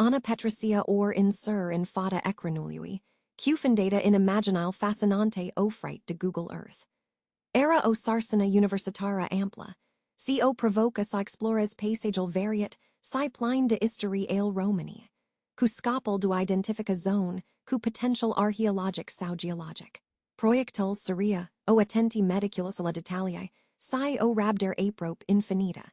Ana Petracia or insur in fata ecranului, cufendata in imaginile fascinante ofrite de Google Earth. Era o sarsana universitara ampla, si o provoca sa explores paisagel variat, si pline de history ale Romani, cu scopul du identifica zone, cu potential archeologic sau geologic. Proiectul seria, o attenti meticulous la detaliae, si o rabder aprope infinita.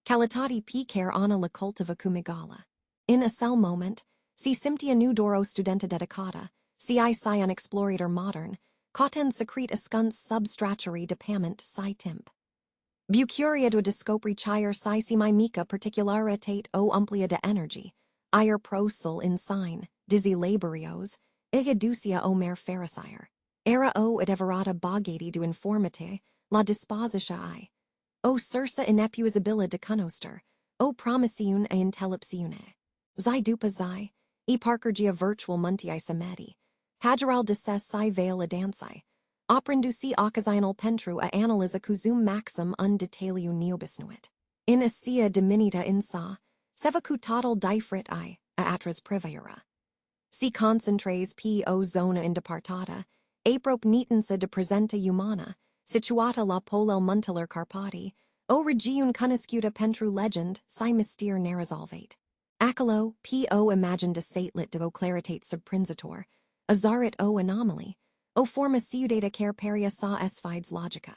Calitati picer ana la cultiva cu megala. In a cell moment, si simptia nu doro studenta dedicata, si an explorator modern, coten secrete ascuns substraturi depament si timp. Bucuria do descopri chire si mi mica particularitate o amplia de energy, ir prosul in sign, dizzy laborios, igaducia o mer fericire. Era o adeverata bogati do informate, la dispositia I. O sursa inepuisabila de conoster, o promisiun a intellepsiune. Zi dupa zi, e parkergia virtual muntii samedi, pageral deses si veil a dansi, oprenduci occasional pentru a analyza cuzum maxim undetaliu neobisnuit. In asia diminita in sa, sevacu total difrit I, a atras privaiura. Si concentres po zona indepartata, aprope nitensa de presenta humana, situata la polel munteler Carpati, o regiun conoscuta pentru legend, si mystere neresolvate. Acolo, po imagine de satelit de o claritate subprinzator, azarit o anomaly, o forma ciudata care peria sa esfides logica.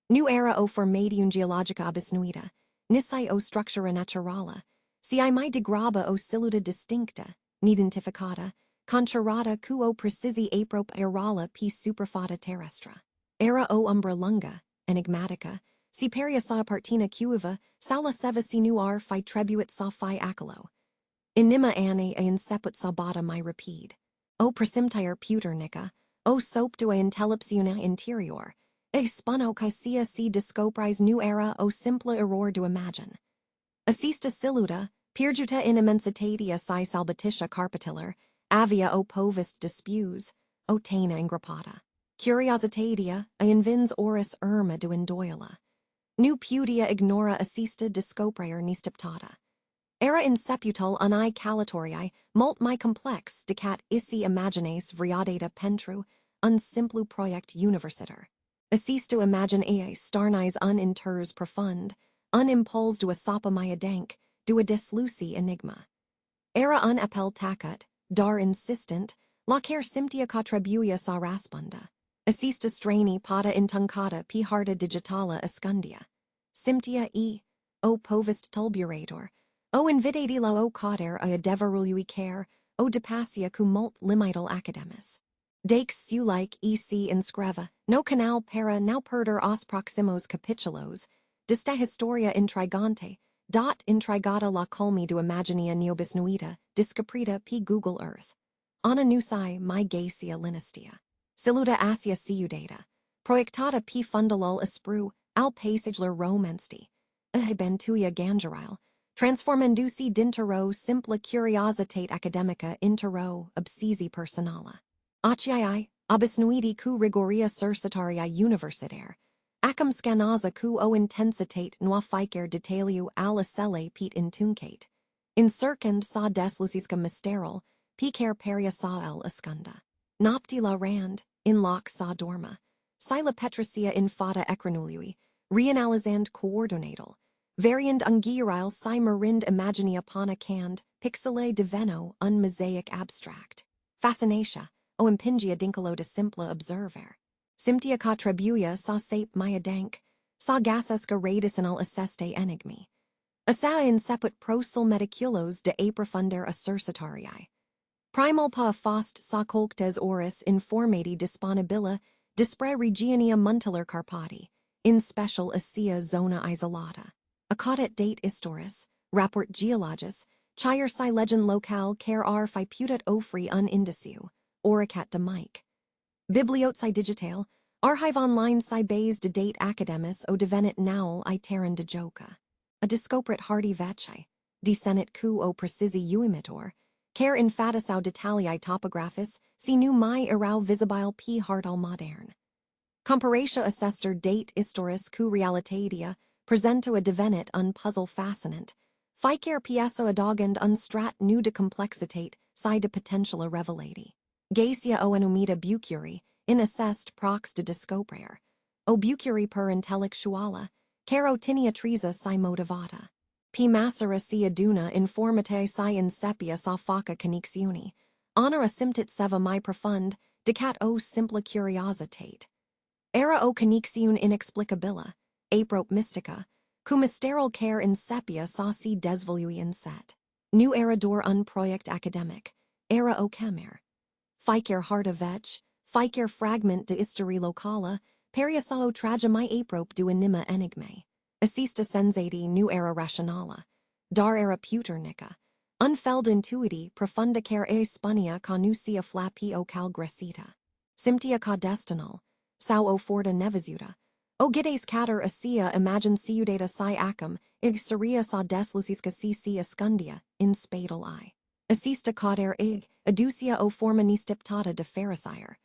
Nu era o formatium geologica abisnuita, nisi o structura naturala, si mai degraba o siluta distincta, nidentificata, contrarata cu o precisi aprope aerala p superfata terrestra. Era o umbra lunga, enigmatica, si peria sa partina cuiva, saula seva sinuar fi trebuit sa fi acolo. Inima anni a inseput sabata mai rapide. O presimtire puternica, o soptua intellepsiuna interior, e spuno caesia si discopris nu era o simpla error do imagine. Assista siluta, perjuta in immensitatia si salbatitia carpatiller, avia o povist dispus, o tena ingrappata. Curiositatia, a invins oris irma do indoila. Nu pudia ignora assista discoprier nistiptata. Era inseputal unai calatorii, mult mai complex decat isi imagines vriadata pentru, un simplu project universitar. Assisto imaginae starnis inters profund, impuls du a sapa maya dank, du a desluci enigma. Era appel tacut, dar insistent, lacer simptia contribuia sa raspunda. Assista strani pata intuncata p harta digitala ascundia. Simptia o povist tulburator, o invidati la o cader a deverului care, o depasia cum mult limital academis. Dax sulic ec inscreva, no canal para now perder os proximos capitulos, dista historia intrigante, dot intrigata la culmi do imaginia neobisnuita, discaprita p Google Earth. Ana nusi mi gacia linistia. Siluta asia ciudata, proiectata p fundalul aspru, al paisagler romansti, bentuia gangerile, transformenduci dintero simpla curiositate academica intero obsesi personala. Acii, abisnuiti cu rigoria sursitaria universitaire, acum scanaza cu o intensitate noa ficer detaliu al acele pete intuncate, incircand sa des lucisca mysteril, picer peria sa el ascunda. Nopti la rand, in loc sa dorma, sila petracia in fata ecranului, reanalizand coordinatal, variand ungiurile si marind imaginia pana cand, pixele diveno un mosaic abstract. Fascinatia, o impingia dincolo de simpla observer. Simptia contribuia sa sape maya dank, sa gasesca radicinal asseste enigmi. Assa inseput prosul meticulos de aprofunder assursitarii. Primal pa fost sa colctes oris informati disponibila dispre regionia munteler Carpati, in special asia zona isolata. Acaudat date historis, rapport geologis, chire si legend locale care ar fi putat ofri un indiciu, oricat de mic. Bibliot si digital, archive online si base de date academis o devenit naul iteran de joca. A discoprit hardy veci, desenit cu o precisi uimitor, care infatisau detalii topographis, si nu mai erau visibile p hartal modern. Comparatio assester date historis cu realitatea, presento a devenit un puzzle fascinant, Ficer pieso adogand unstrat nu de complexitate, si de potentiala revelati. Gacia o enumita bucuri, in assest prox de discoprayer. O bucuri per intellectuala, carotinia trisa si motivata. P massera si aduna informate si insepia sa faca conixiuni. Honora simptit seva mi profund, decat o simpla curiositate. Era o conixiun inexplicabila, aprope mystica, cum mysteral care insepia sa si desvolui inset. Nu era dor un project academic, era o chemer. Ficer harta vetch, ficer fragment de histori locala, periasao tragemi aprope du anima enigme. Assista sensati nu era rationala, dar era puternica. Unfeld intuiti profunda care e spunia conusia flapi o calgresita. Simptia ca destinal, sao o forta nevizuta. O gides cater asia imagine ciudata si acum, ig seria sa deslucisca si escundia, in spadal I. Assista cader ig, aducia o forma nistiptata de pharisire.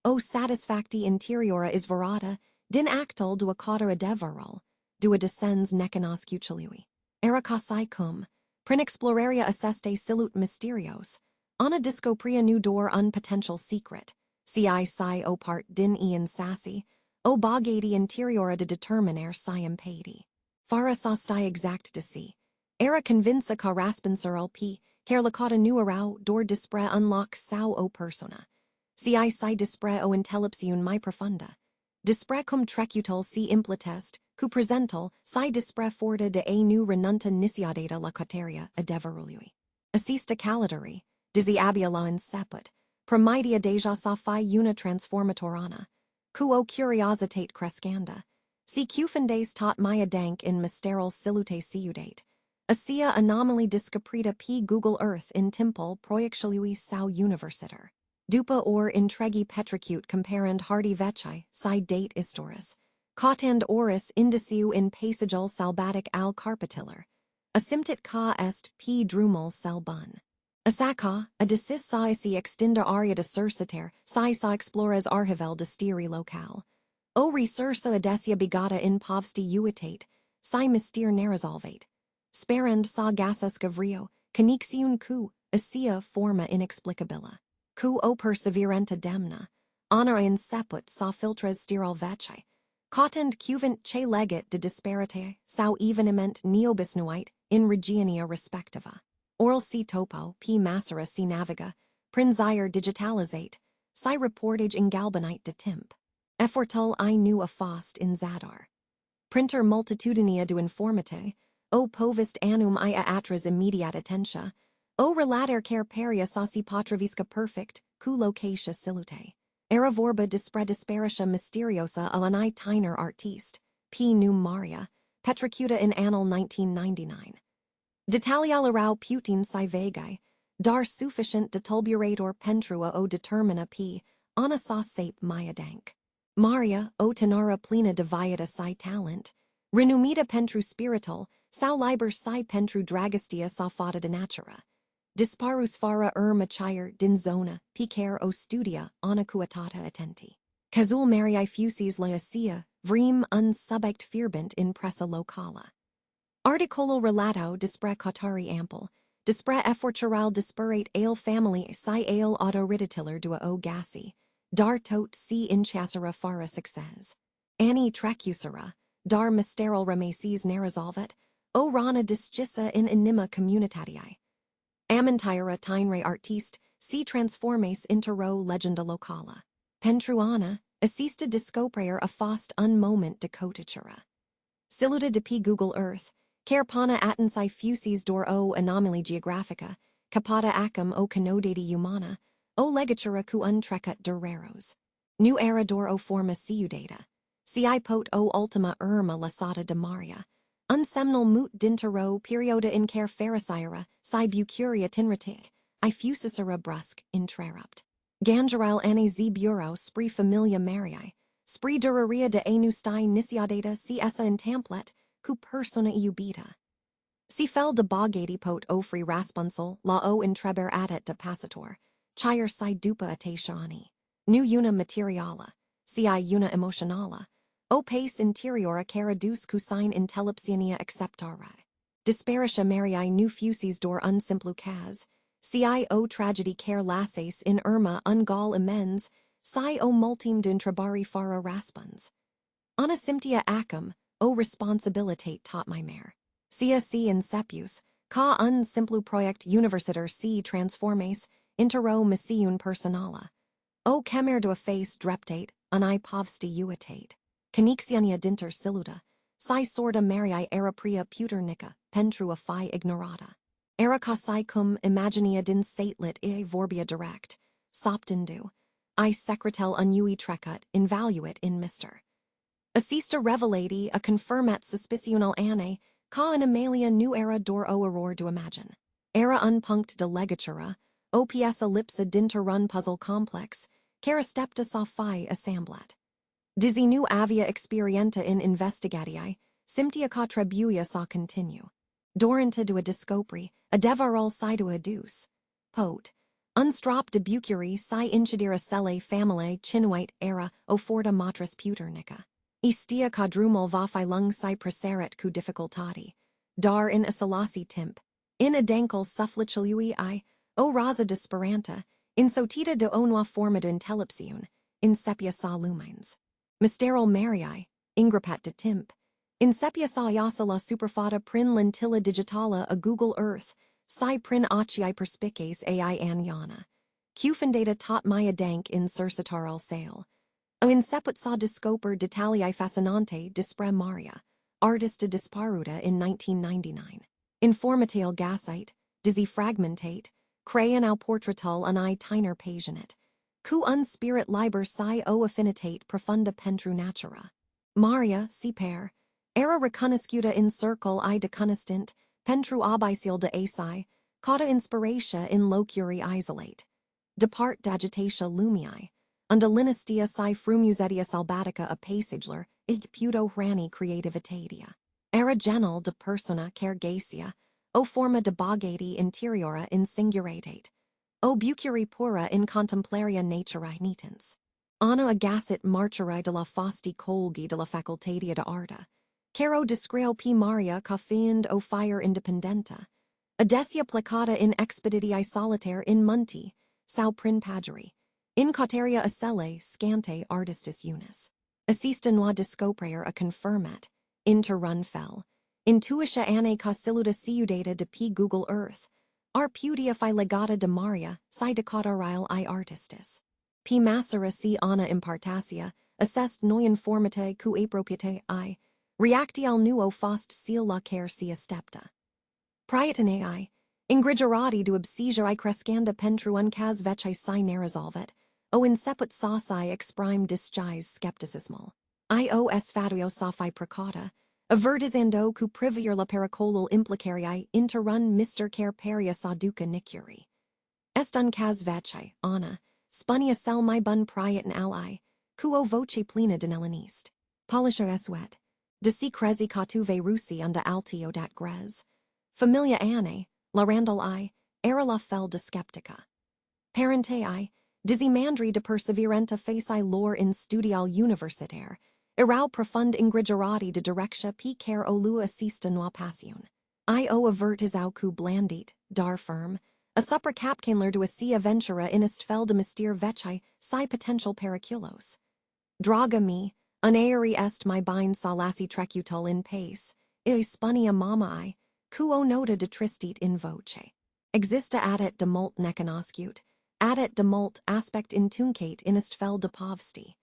O satisfacti interiora is verata, din actal dua cater adevaral, dua descens necanos cucului. Era casai cum, prin exploraria asseste silut mysterios, ana discopria nu dor un potential secret, ci si o part din ian sassy, o bogati interiora de determinare si impedi. Fara sostai exact de si. Era convinca ca raspenser p, cer lacata nuarau dor dispre unlock sao o persona. Si dispre o intellepsiun mi profunda. Dispre cum trecutal si impletest, cu presental, si dispre forta de a nu renunta nisiadata la cateria adeverului. Assista calidari, dizi abia la inseput, promidia deja sa fi una transformatorana, cu o curiositate crescanda, si cufundes tot mia dank in mysteral silute ciudate, asia anomaly discaprita p Google Earth in temple proiectialui sau universiter. Dupa or intregi petricute comparand hardy vecchi, si date istoris, cautand oris indiciu in passagel salbatic al carpatiller, asymptit ca est p drumal salbun. Asaca, a decis si extinda aria de sursiter, si sa explores archivel de stiri local. O resursa adesia bigata in povsti uitate, si mystere neresolvate. Sperand sa gasas gavrio, conixiun cu, asia forma inexplicabila. Cu o perseverenta demna, honor inseput sa filtres stiral vecchi. Cautand cuvant che legate de disparite, sau eveniment neobisnuite, in regionia respectiva. Oral si topo, p massera si naviga, prinzire digitalizate, si reportage in galbanite de timp. Effortul I nu a fost in zadar. Printer multitudinea du informate, o povist annum ia atras immediat attentia, o relater care peria sasi patravisca perfect, cu locatia silute. Era vorba dispre disparitia mysteriosa alanai tiner artiste, p num Maria, petricuta in annal 1999. Detalialarau putin si vegae, dar sufficient detulburator pentrua o determina p, ana sa sape mia dank. Maria, o tenara plena deviata si talent, renumita pentru spirital, sau liber si pentru dragastia sa fata de natura. Disparus fara machire din zona, picer o studia, anacuatata attenti. Cazul Mariae fusis laecia, vrim un subect firbent in pressa locala. Articolo relatao dispre cautari ample, dispre effortural disperate ale family si ale autorititiller dua o gassi, dar tot si inchasera fara success. Anni tracusera, dar mysteral remesis neresolvet, o rana discissa in anima communitatiae. Amintira tinere artiste, si transformes intero legenda locala. Pentruana, assista discoprayer a fost un moment de cotitura. Siluta de p Google Earth, cer pana attensi fusis dor o anomaly geographica, capata acum o canodati humana, o legatura cu untrecut dureros. Nu era dor o forma ciudata. Si pot o ultima irma lasata de Maria. Unsemnal mut dintero perioda in care pharisira, si bucuria tinritic, I fusisera brusque, intrerupt. Gangeral ane z bureau spri familia Mariae, spri duraria de enustai nisiadata si essa in tamplet, cu persona iubita. Si fel de bogati pot ofri rasponsel, la o intreber adet de passator, chire si dupa atatiani. Nu una materiala, si una emotionala, o pace interiora caradus cu sign intellepsionia acceptare. disparitia Mariae nu fusis dor unsimplucas, ci o tragedy care lasses in Irma ungal amends, si o multim d'intrabari fara raspons. Ana symptia acum, o responsibilitate taught my mare. Sia si in sepius, ca un simplu project universitar si transformes, intero missiun personala. O kemer do face dreptate, ani povsti uitate. Conixiania dinter siluta, si sorda Mariae era pria puternica, pentrua fi ignorata. Era casai cum imaginia din satelit I vorbia direct, soptendu, I secretel unui trecut, invaluit in Mr. Assista revelati a confirmat suspicional anne, ca in Amalia nu era dor o auror do imagine. Era unpunct de legatura, ops ellipsa dinter run puzzle complex, carastepta sa fi assemblat. Dizzy nu avia experienta in investigatiae, symptia ca trebuia sa continue. Dorenta do a discopri, a devarol si do a deuce. Pot. Unstrop de bucuri si incidira selle familae chinuite era o forta matris puternica. Istia quadrumul vafi lung si preseret cu difficultati. Dar in asalasi timp. In adankel sufflicilui I, o raza disparanta, in sotita de onua formida intellepsiun, in sepia sa lumines. Mysterol Mariae, ingrapat de timp. In sepia sa iasala superfata prin lentilla digitala a Google Earth, si prin acii perspices ai aniana. Qfindata tot maya dank in sursitaral sale. O in seput sa discoper detalii fascinante dispre Maria, artist de disparuta in 1999. Informatail gasite, dizzy fragmentate, crayon au portraital an I tiner pasionate. Cu un spirit liber si o affinitate profunda pentru natura. Maria, si per, era reconascuta in circle I deconastant, pentru abysil de asi, cauda inspiratia in locuri isolate. Depart d'agitatia lumii, unda linistia si frumusetia salbatica a passagler, ig puto hrani creativitatia. Era genal de persona cargacia, o forma de bogati interiora in singuratate. O bucuri pura in contemplaria naturae nitens. Anno agacit marturae de la fausti colgi de la facultatia de arta. Caro discreo p Maria ca fiend o fire independenta. Adesia placata in expeditiae solitaire in munti, sau prin pageri. In cauteria acelle scante artistis unis. Assista noa discopraer a confirmat, inter run fell. Intuitia anne casiluda ciudata de p Google Earth. Ar pudia fi legata de Maria, si decautarile I artistis. P massera si ana impartasia, assest noien formate cu apropiate I, reacti al nuo fost seal la care si estepta. Prietane I, ingrigerati du obsesia I crescanda pentru uncas vece si ne resolvet, o inceput sauci exprime disguise skepticismal. Ios fatuio sophi precauta, avertizando cu privier la pericolul implicarii interrun Mr. care peria saduca nicuri. Est uncas vece, Anna, spunia sel my bun priet in ally, cuo voce plena denellanist. Polisher eswet, de si crezi catuve russi unda altio dat grez. Familia anne, la randal I, era la fel de skeptica. Parente I, dizzy mandri de perseverenta faci lor in studial universitaire, erau profund ingrigerati de directia p care o lua assista noa passion. O avert is au cu blandit, dar firm, a supra capcanler do assia ventura inist fel de mystere veci, si potential periculos. Draga me, unaeri est my bind salasi trecutal in pace, spunia mama cuo nota de tristit in voce. Exista adet de molt necanoscut, adet de molt aspect intuncate inist fel de povsti.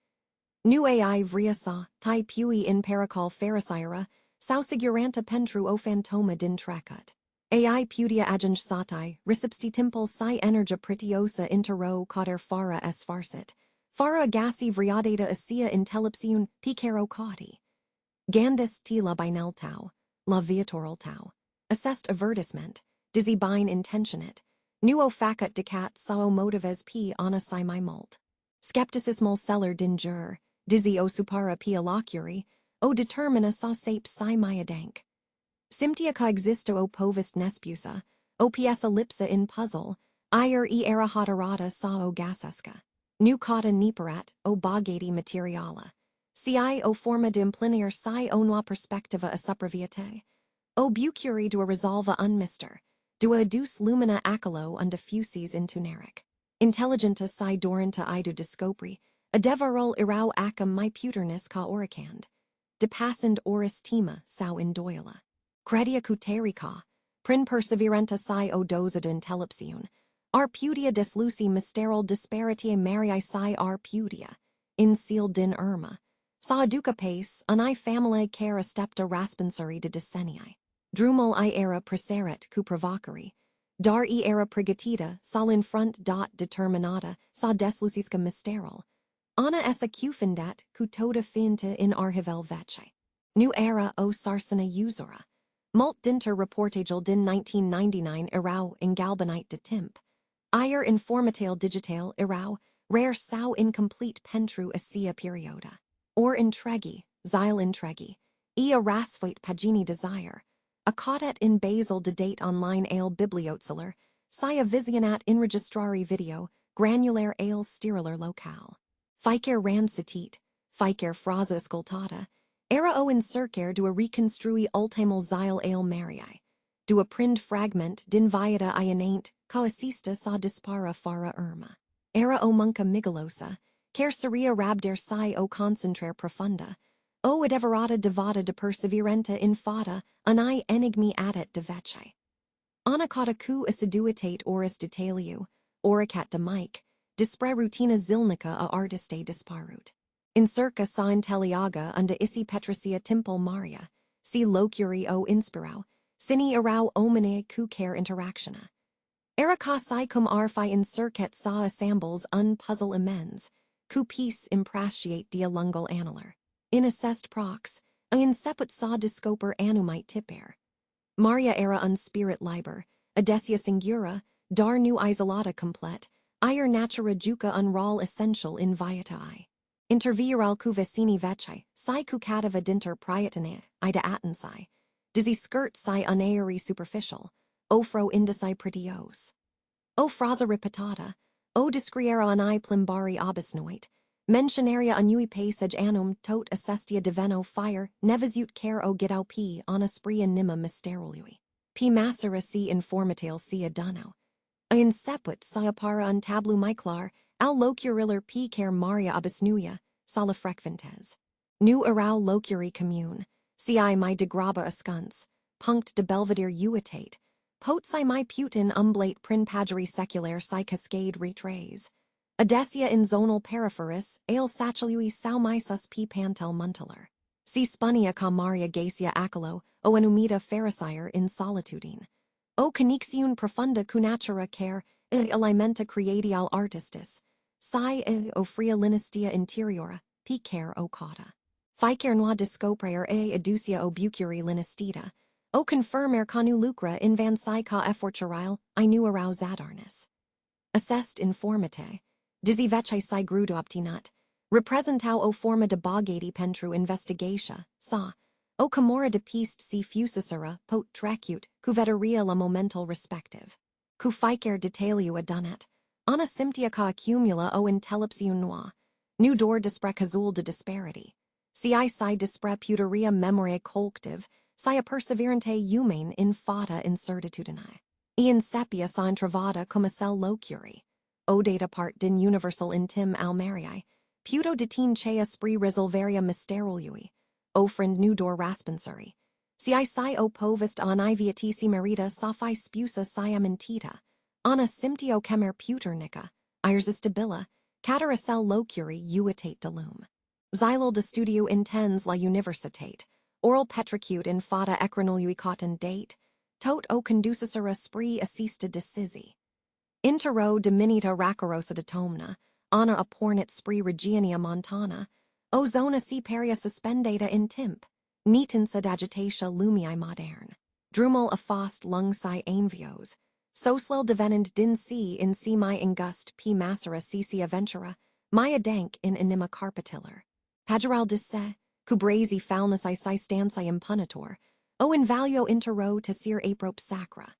Nu ai vriasa, tai pui in pericol pharisira, sausiguranta pentru o phantoma din trecut. Ai pudia agens sati, recipsti timpul si energia pretiosa intero cauder fara es farsit, fara agasi vriadata assia intellepsiun picaro cauti. Gandis ti la binel tau, la viatoral tau. Assessed avertisement, dizzy bine intentionate, nuo facut decat sao motives p ana si my mult. Skepticismal seller din jur, dizzy o supara p alocuri, o determina sa sape si maya dank. Symptia ca existo o povist nespusa, o ps ellipsa in puzzle, ir e era haterata sa o gasesca. Nu cauta niparat, o bogati materiala. Ci o forma de implinier si o noa perspectiva a supraviate. O bucuri dua resolva unmister, dua adus lumina acalo unda fusis intuneric. Intelligenta si dorenta idu discopri, adevarol irau acum my puternis ca oricand. Depassand oris tema sau indoila. Credia cuterica, prin perseverenta si o doza de intellepsiun. Arpudia desluci mysterol disparitie Marii si arpudia. In seal din irma. Sa duca pace, an family care stepta raspensari de decenniae. Drumul I era preseret cu provocari. Dar I era prigatita, sal in front dot determinata, sa deslucisca mysterol. Ana essa cufindat, cu toda finta in arhivel vece. Nu era o sarsena usura. Mult dinter reportagel din 1999 erau in galbanite de timp. Ier informatail digital erau, rare sau incomplete pentru asia perioda. Or intregi, xyle intregi. Ea rasfuit pagini desire. A caudet in Basel de date online ale bibliotzeler, sia visionat in registrari video, granulare ale steriler locale. Ficer ransitit, ficer frasa ascoltata, era o incercer dua reconstrui ultimul xyle ale Marii. Dua prind fragment din viata ionate, coassista sa dispara fara irma. Era o munca migalosa, cer seria rabder si o concentrare profunda, o adeverata devata de perseverenta in fata, ani enigmi adet de vece. Anacata cu assiduitate oris detaliu, oricat de mic, dispre rutina zilnica a artiste disparut. Incirca sa intelliaga unda isi petricia timpol Maria, si locuri o inspirau, sini erau omine cu care interactiona. Era ca si cum arfi incircet sa assembles un puzzle imens, cu peace impratiate dia lungal annular. In assest prox, a inceput sa discoper anumite tipere. Maria era un spirit liber, adesia singura, dar nu isolata complet, ier natura juca unral essential in viatae. Interviral cu vecini vece, si cu cadava dinter prietine, ida attensi, dizzy skirt si unaeri superficial, ofro indici pretios. O frasa repetata, o discriera ani plimbari obisnoit, mentionaria annui passage annum tot assestia diveno fire, nevisiut care o gidau p on esprit anima mysterolui. P massera si informatail si adano. A inseput siapara un tablu myclar, al locuriller p care Maria obisnuia, sala frequentes. Nu erau locuri commune, si my degraba ascunce, punct de belvedere uitate, pot si my putin umblate prin pageri seculaire si cascade retrays. Adesia in zonal peripheris, ale satchilui sau misas p pantel munteler. Si spunia ca Maria gacia acalo, o anumita pharisire in solitudine. O conixiun profunda cunatura care, alimenta creatial artistis. Si o fria linistia interiora, p care o cauta. Ficer noa discopraer educia o bucuri linistita. O confirmer conu lucra in van si ca efforturile, I nu erau zadarnis. Assest informate. Dizzy vece si grudo obtinat. Representau o forma de bogati pentru investigatia, sa. O camora de piste si fusisera, pot trecut, cu veteria la momental respective. Cu ficer detaliu adunat. Ana simptia ca accumula o intellepsium noa. Nu dor dispre cazul de disparity. Si dispre puteria memoria collective, si a perseverante humane in fata incertitudinae. Ian sepia sa intravada cum cell locuri. O data part din universal intim almeriae, puto detin chea spri resolveria mysterolui, ofriend nudor raspensari. Si o povist an viatisi merita sophi spusa siamentita, ana simptio chemer puternica, irsistabila, cataracel locuri uitate delum. Xylol de studio intens la universitate, oral petricute in fata ecranolui cotton date, tot o conducisera spri assista decisi. Intero diminita racarosa de tomna, ana appornit spri regionia montana, o zona si peria suspendata in timp, nitens ad agitatia lumii modern. Drumul a fost lung si aenvios, soslel devenend din si in si mi ingust p massera si aventura, mia dank in anima carpatiller. Pageral disse, cubrasi falnus I stanci impunitor, o invalio intero tesir aprop sacra.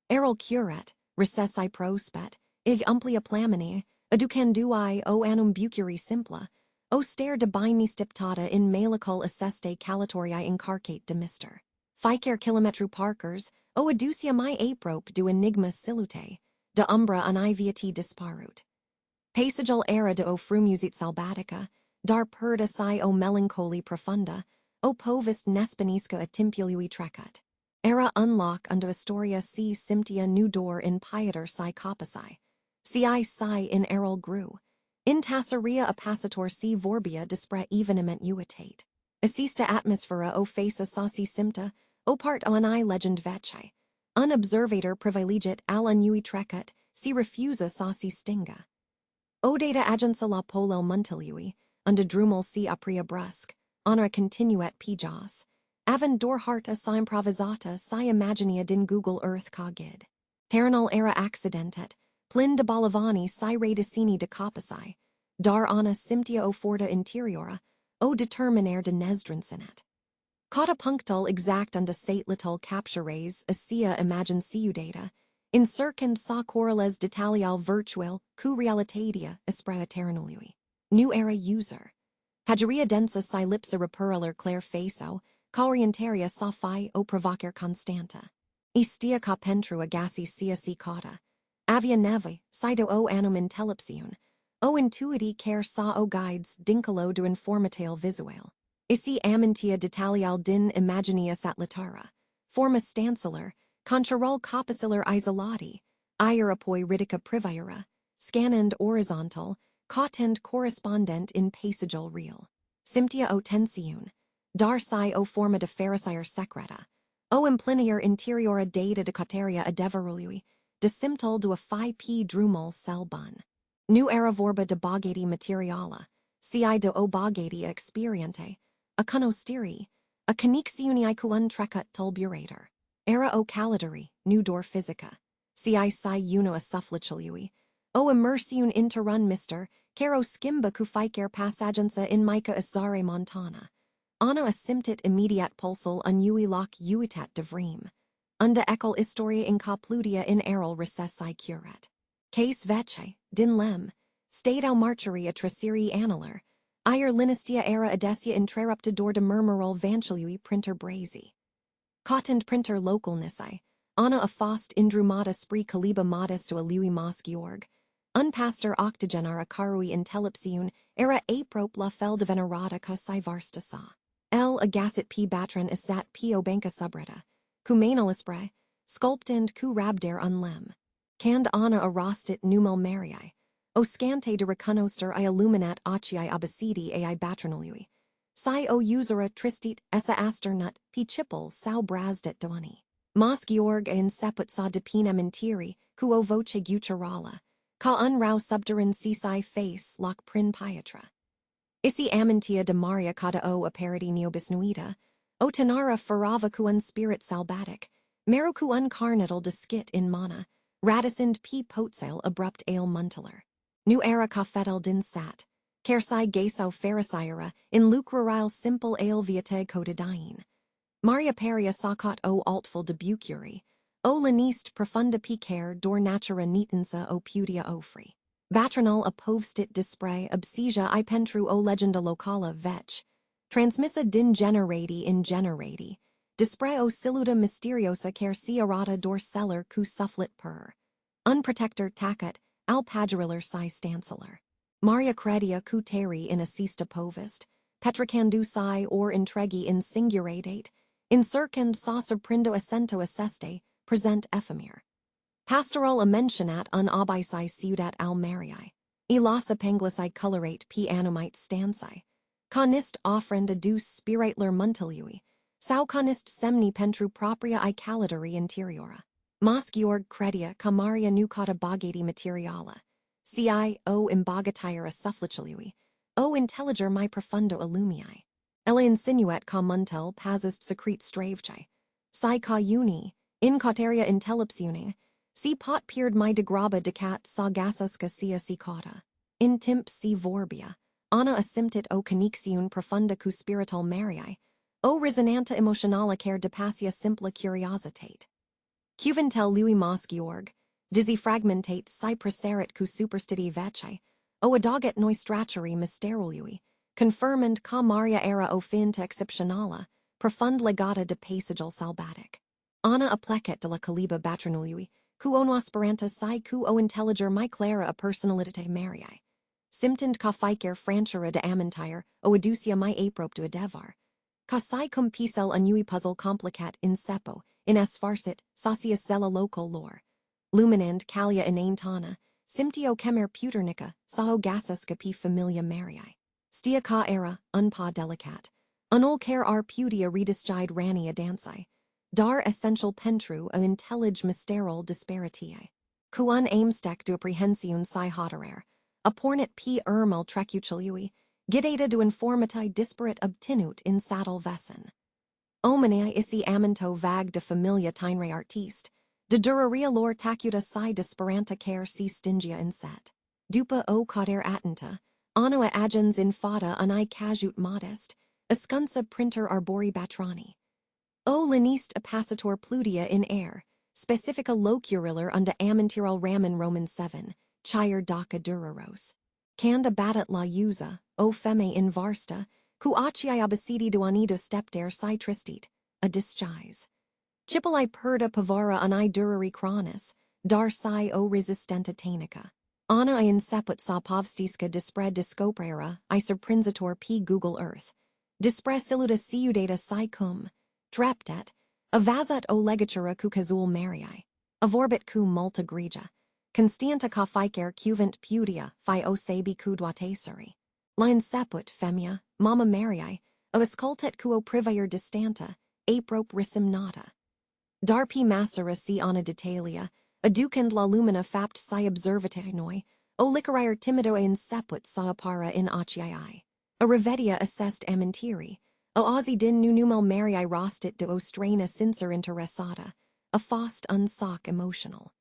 Errol curet, recessi prospet, ig umplia plamine, aducandui o annum bucuri simpla, o stare de bini stiptata in malicul asseste calatorii incarcate demister. Ficer kilometru parkers, o aducia mai aprope du enigma silute, de umbra aniviati disparut. Passagal era de o frumusit salbatica, dar perda si o melancholy profunda, o povist nespanisca atimpului trecut. Era unlock unto historia si simptia new door in pieter si copasi, si in erol grew, in tassaria appacitor si vorbia dispre eveniment uitate. Assista atmosphera o faca sauci simpta, o part o an legend vecchi, unobservator privilegiat al unui trecut, si refusa sauci stinga. O data agensa la polel muntilui, unde drumel si apria brusque, honora continuet pijas, avan dor harta si improvisata si imaginia din Google Earth cogid. Terranal era accidentet, plin de Balavani si redicini de copasi, dar ana simptia o forta interiora, o determinaire de nesdrensinet. Cauta punctal exact unde satlital captures asia imagine ciudată, incircund sa corrales detalial virtual cu realitatea esprea terranului. New era user. Pageria densa si lipsa repuraler claire faso, ca orientaria sa fi o provocer constanta. Istia ca pentru agasi sia si cauta. Avia neve, sido o anum intellepsiun, o intuiti care sa o guides dincolo du informatale visual. Isi amintia detalial din imaginia satlatara, forma stancillar, contrarol copacillar isolati, iarapoi ridica privaira, scannand horizontal, cautend correspondent in passagal real. Simptia o tensiun, dar si o forma de pharisire secreta, o implinier interiora data de cauteria adeverului, de simtal du a phi p drumul cel bun. Nu era vorba de bogati materiala, ci de o bogati experiente, a conostiri, a conixiuni cuun trecut tulburator. Era o calidari, nu dor physica, ci uno a sufflicului, o immersiun interrun mister, caro skimba cu ficer passagensa in mica asare montana, anno asymptit immediat pulsal unui loc uitat devrim, unda ecol historia incopludia in erol recessi curat. Case vece, din lem, stade au marcheri a traciri annular, ier linistia era adesia interruptador de murmurol vanchilui printer brazi. Cottend printer local nisi, anna a fost indrumata spree caliba modesto a lui mosciorg, unpaster octogenara carui intellepsiun era aprope la fel de venerata ca si varsta sa. El agacit p batran isat p o banca subreta, cu manal ispre, sculptand cu rabdare unlem. Cand anna arostit numel marii, o scante de reconoster I illuminat ocii abacidi ai batranului. Si o usera tristit essa asternut p chipel sau brasdet doani. Mosciorg in seput sa depina mentiri, cu o voce guturala, ca unrau subterin sisi face loc prin pietra. Isi amintia de Maria cata o appariti neobisnuita, o tenara farava cu un spirit salbatic, meru cu un carnatal de skit in mana, radicend p potsail abrupt ale munteler. Nu era cafetal din sat, Kersai gesau pharisira in lucrarile simple ale viate cotidine. Maria peria sacat o altful debucuri, o lanist profunda picaire dor natura netensa o pudia ofri. Batranal a povstit dispre obsesia I pentru o legenda locala vec, transmissa din generati in generati, dispre o siluta mysteriosa cer si arata dor celler cu sufflit per. Unprotector tacat, al pagiriller si stancillar. Maria credia cu teri in assista povist, petricandu si or intregi in singuratate, incircand sa surprindo assento asseste, present ephemer. Pastoral mentionat un abisi ciudat al marii. Ilasa penglisi colorate p animite stansi. Conist offrend adus spiratler muntilui, sau conist semni pentru propria I calidari interiora. Mosciorg credia ca Maria nucata bogati materiala. Ci o imbogatier a sufflicului, o intelliger mai profundo illumii. Ella insinuet ca muntel pasist secrete stravci. Si ca uni, in cauteria intellepsiune, si pot peered my degraba decat sa gasasca sia si cauta. In timp si vorbia, ana asymptit o conixiun profunda cu spirital marii, o resonanta emotionala care de passia simpla curiositate. Cuventel lui Mosciorg, dizzy fragmentate si preserit cu superstiti vecei, o adoget noi straceri mysterului, confirmand ca Maria era o finta exceptionala, profund legata de paisagel salbatic. Ana a plecet de la caliba batranului, cu ono aspiranta sai cu o intelliger mai clara a personalite mariae. Simtend ca ficer franchera de amintire, o aducia mai aprop de adevar. Ca sai cum pisel anui puzzle complicat in sepo, in esfarsit, sacia zella local lore. Luminand calia inane tana, simtio chemer puternica, sao gasasca p familia mariae. Stia ca era, unpa delicat. Unul care ar pudia redisgide rania dansai. Dar essential pentru a intellig mysterol disparitiae. Cuan aimstec du apprehensiun si hoterer. Appornit p ermal trecuciliui, gidata du informati disparate obtinut in saddle vessen. Omenei isi aminto vag de familia tinere artiste, de duraria lor tacuta si disparanta care si stingia inset. Dupa o cauder atenta, anno agens in fata ani casut modest, escunsa printer arbori batrani. O linist appacitor plutia in air, specifica locuriller unda amintiral ramen Roman 7, chire daca duraros. Canda batat la usa, o feme in varsta, cu aciai abacidi duanido stepter si tristit, a disguise. Cippoli perda pavara ani durari chronis, dar si o resistenta tanica. Ana I inseput sa povstiska dispre discoprera I surprinzator p Google Earth. Dispre siluta siudata si cum, dreptet, avazat o legatura cu cazul mariae. Avorbit cu multa grigia. Constianta ca ficer cuvent pudia, fi o sabi cu duateseri. La inseput, femia, mamma mariae, o escultet cu o privayer distanta, aprop rissimnata. Darpi macera si ana detalia, aducend la lumina fapt si observatae noi, o licerair timido e inseput sa appara in aciai. A revedia assest amintiri, o osi din nu numel mariae rostit de o strana sincer interessata, a fost unsoc emotional.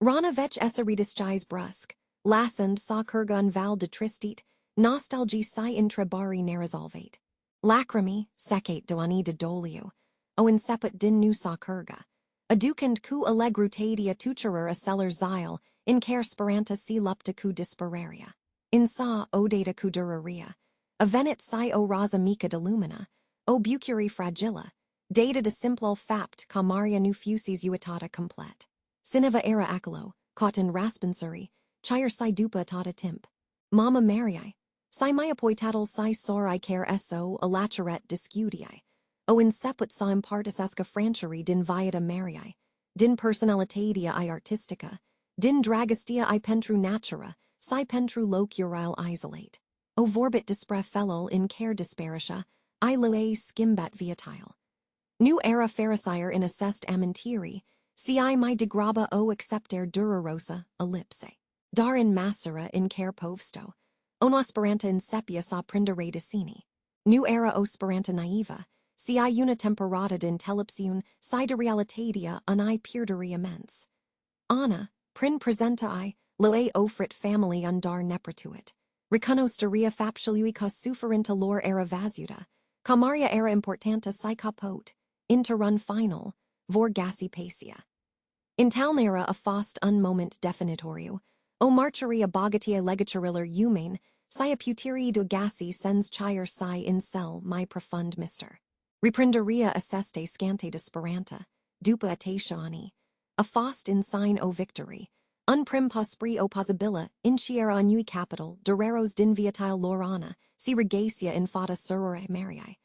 Rana vec essa redisgis brusque, lassend sa curgun val de tristit, nostalgi si intrebari neresolvate. Lacrimi, secate doani de dolio, o inseput din nu sa curga. Aducend cu allegrutatia tucherer a celler zile, in care speranta si lupta cu dispararia. In sa odata cu duraria. Avenit si o rasa mica de lumina, o bucuri fragilla, data de simplol fapt camaria nu fusis uitata complet. Sineva era acolo, cotton raspensuri, chire si dupa tata timp. Mamma mariae, si maiapoitatal si sori care so a lacharet discudiae. O inseput sa impartis asca francheri din viata mariae, din personalitatea I artistica, din dragistia I pentru natura, si pentru locurile isolate. O vorbit dispre felol in care disparitia, I loe skimbat viatile. Nu era pharisire in assest amintiri, si mi degraba o accepter durarosa, ellipse. Dar in macera in care povsto. Ono speranta in sepia sa prindere decini. Nu era o speranta naiva, si una temporata d'intellepsiun, si de realitatea ani pierderi immense. Ana, prin presenta I, lile ofrit family undar neprituit. Recunos deria faptialui ca sufferinta lor era vasuta, camaria era importanta si capot, interrun final, vor gassi pacia. In talnera a fost unmoment definitoriu, o marcheria bogatia legaturiller humane, si a puteri do gassi sens chire si in cell my profund mister. Reprenderia asseste scante disparanta, dupa atatiani, a fost in sign o victory, unprim pospri o possibila, inciera annui capital, dureros din viatile lorana, si regacia in fata surore mariae.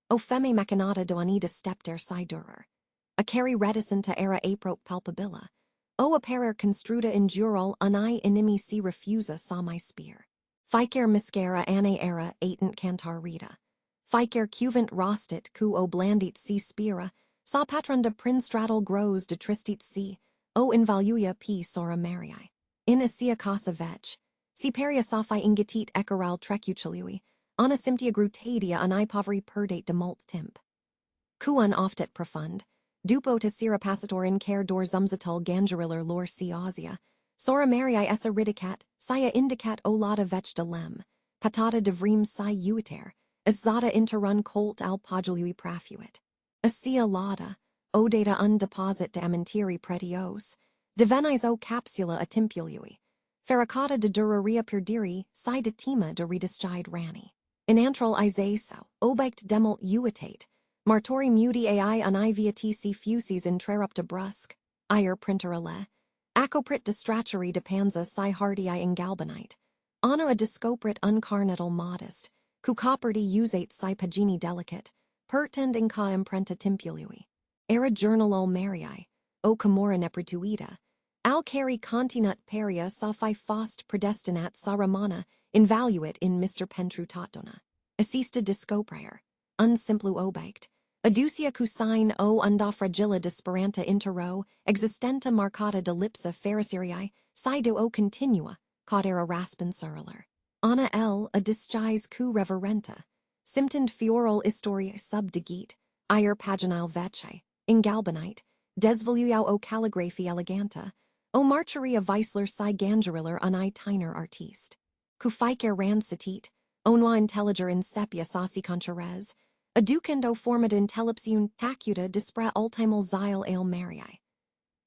O femme machinata doanida stepter si durer. A carry reticenta era aprop palpabila. O apparer construda in jural ani inimi si refusa sa my spear. Ficer miscera ane era atent cantar rita. Ficer cuvent rostit cu o blandit si spira, sa patrunda prinstratal grows de tristit si, o invaluia p sora mariae. In asia casa vec, si peria sophi ingitit ecoral trecuciliui, ana simptia grutadia ani poveri perdate de mult timp. Cuan oftet profund, dupo to sira passator in care dor zumzatul gangeriller lor si ausia, sora mariae essa ridicat, sia indicat o lada vec de lem, patata de vrim si uiter, as zada interrun colt al podului prafuit. Asia lada, o data undeposit de amintiri pretios, divenis o capsula atimpului, ferracata de duraria perdiri, si de tima de redisgide rani. In antral isaeso, obict demult uitate, Martori mudi ai univiatc fusis interrupta brusque, ir printerale, acoprit distractori de panza si hardii ingalbanite, ono a discoprit uncarnatal modest, cucoperti usate si pagini delicate, pertend inca imprenta timpului, era journalol marii, o camora neprituita, al cari continut peria sophi fost predestinat saramana, invaluit in Mr. Pentru totdona, assista discoprier, unsimplu obect, aducia cusine o unda fragila disparanta intero, existenta marcata de lipsa fericirii, si do o continua, caudera raspin surler. Ana L. a disguise cu reverenta, simtend fiorol istori sub digit, ir paginal vece, ingalbanite, desvoluiau o calligraphy eleganta, o marcheria Weisler si gangeriller unai tiner artiste. Cuficer ransitit, onwa intelliger in sepia sauci conchares, aducend o formida intellepsiun tacuta dispra ultimul xyle ale marii.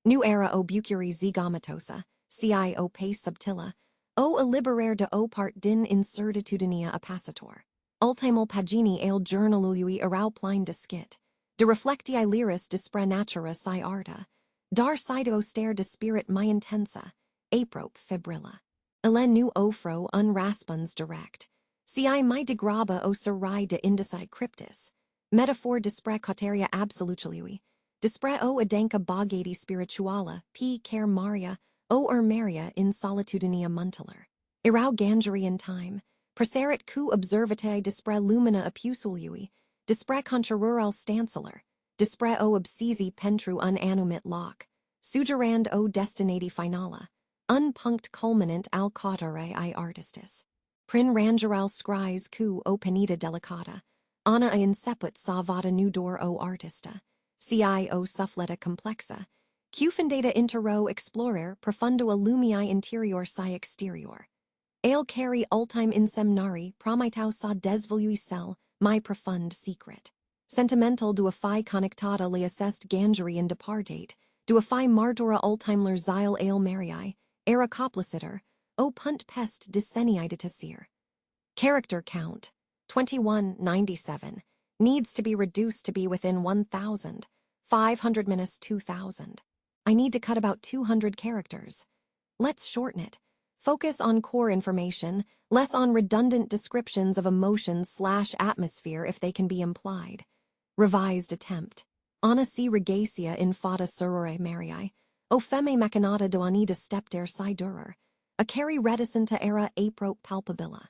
Nu era o bucuri zygomatosa, ci o pace subtila, o illiberare de o part din incertitudinia appacitor. Ultimul pagini ale journalului erau plein de skit, de reflectii lyris dispra natura si arta, dar si de auster de spirit mai intensa, aprop fibrilla. Ele nu ofro unraspons direct, ci mai degraba o serai de indici cryptis, metaphor dispra cauteria absolutului, dispra o adanka bogati spirituala, p care maria, o maria in solitudinia munteler. Erau gangeri in time, preserit cu observatae dispra lumina apusului, dispra contrarural stanceler, dispra o obsesi pentru unanumit loc, sugerand o destinati finala, unpunct culminant al cautare I artistis. Prin rangeral scries cu o penita delicata, ana a inceput sa vada nudor o artista, ci o suffleta complexa, cufendata intero explorer profundo illumii interior si exterior. Ale cari ultime insemnari promitau sa desvolui cell, my profund secret. Sentimental duafi connectata leassest gangeri in departate, duafi martora ultimler xyle ale marii, era compliciter, o punt pest decenniae de tessir. Character count, 2197, needs to be reduced to be within 1,000, 500 minus 2,000. I need to cut about 200 characters. Let's shorten it. Focus on core information, less on redundant descriptions of emotions/atmosphere if they can be implied. Revised attempt. Ana si regacia in fata surore marii, o femme machinata doanida stepter si durer, a cari reticenta era aprop palpabilla.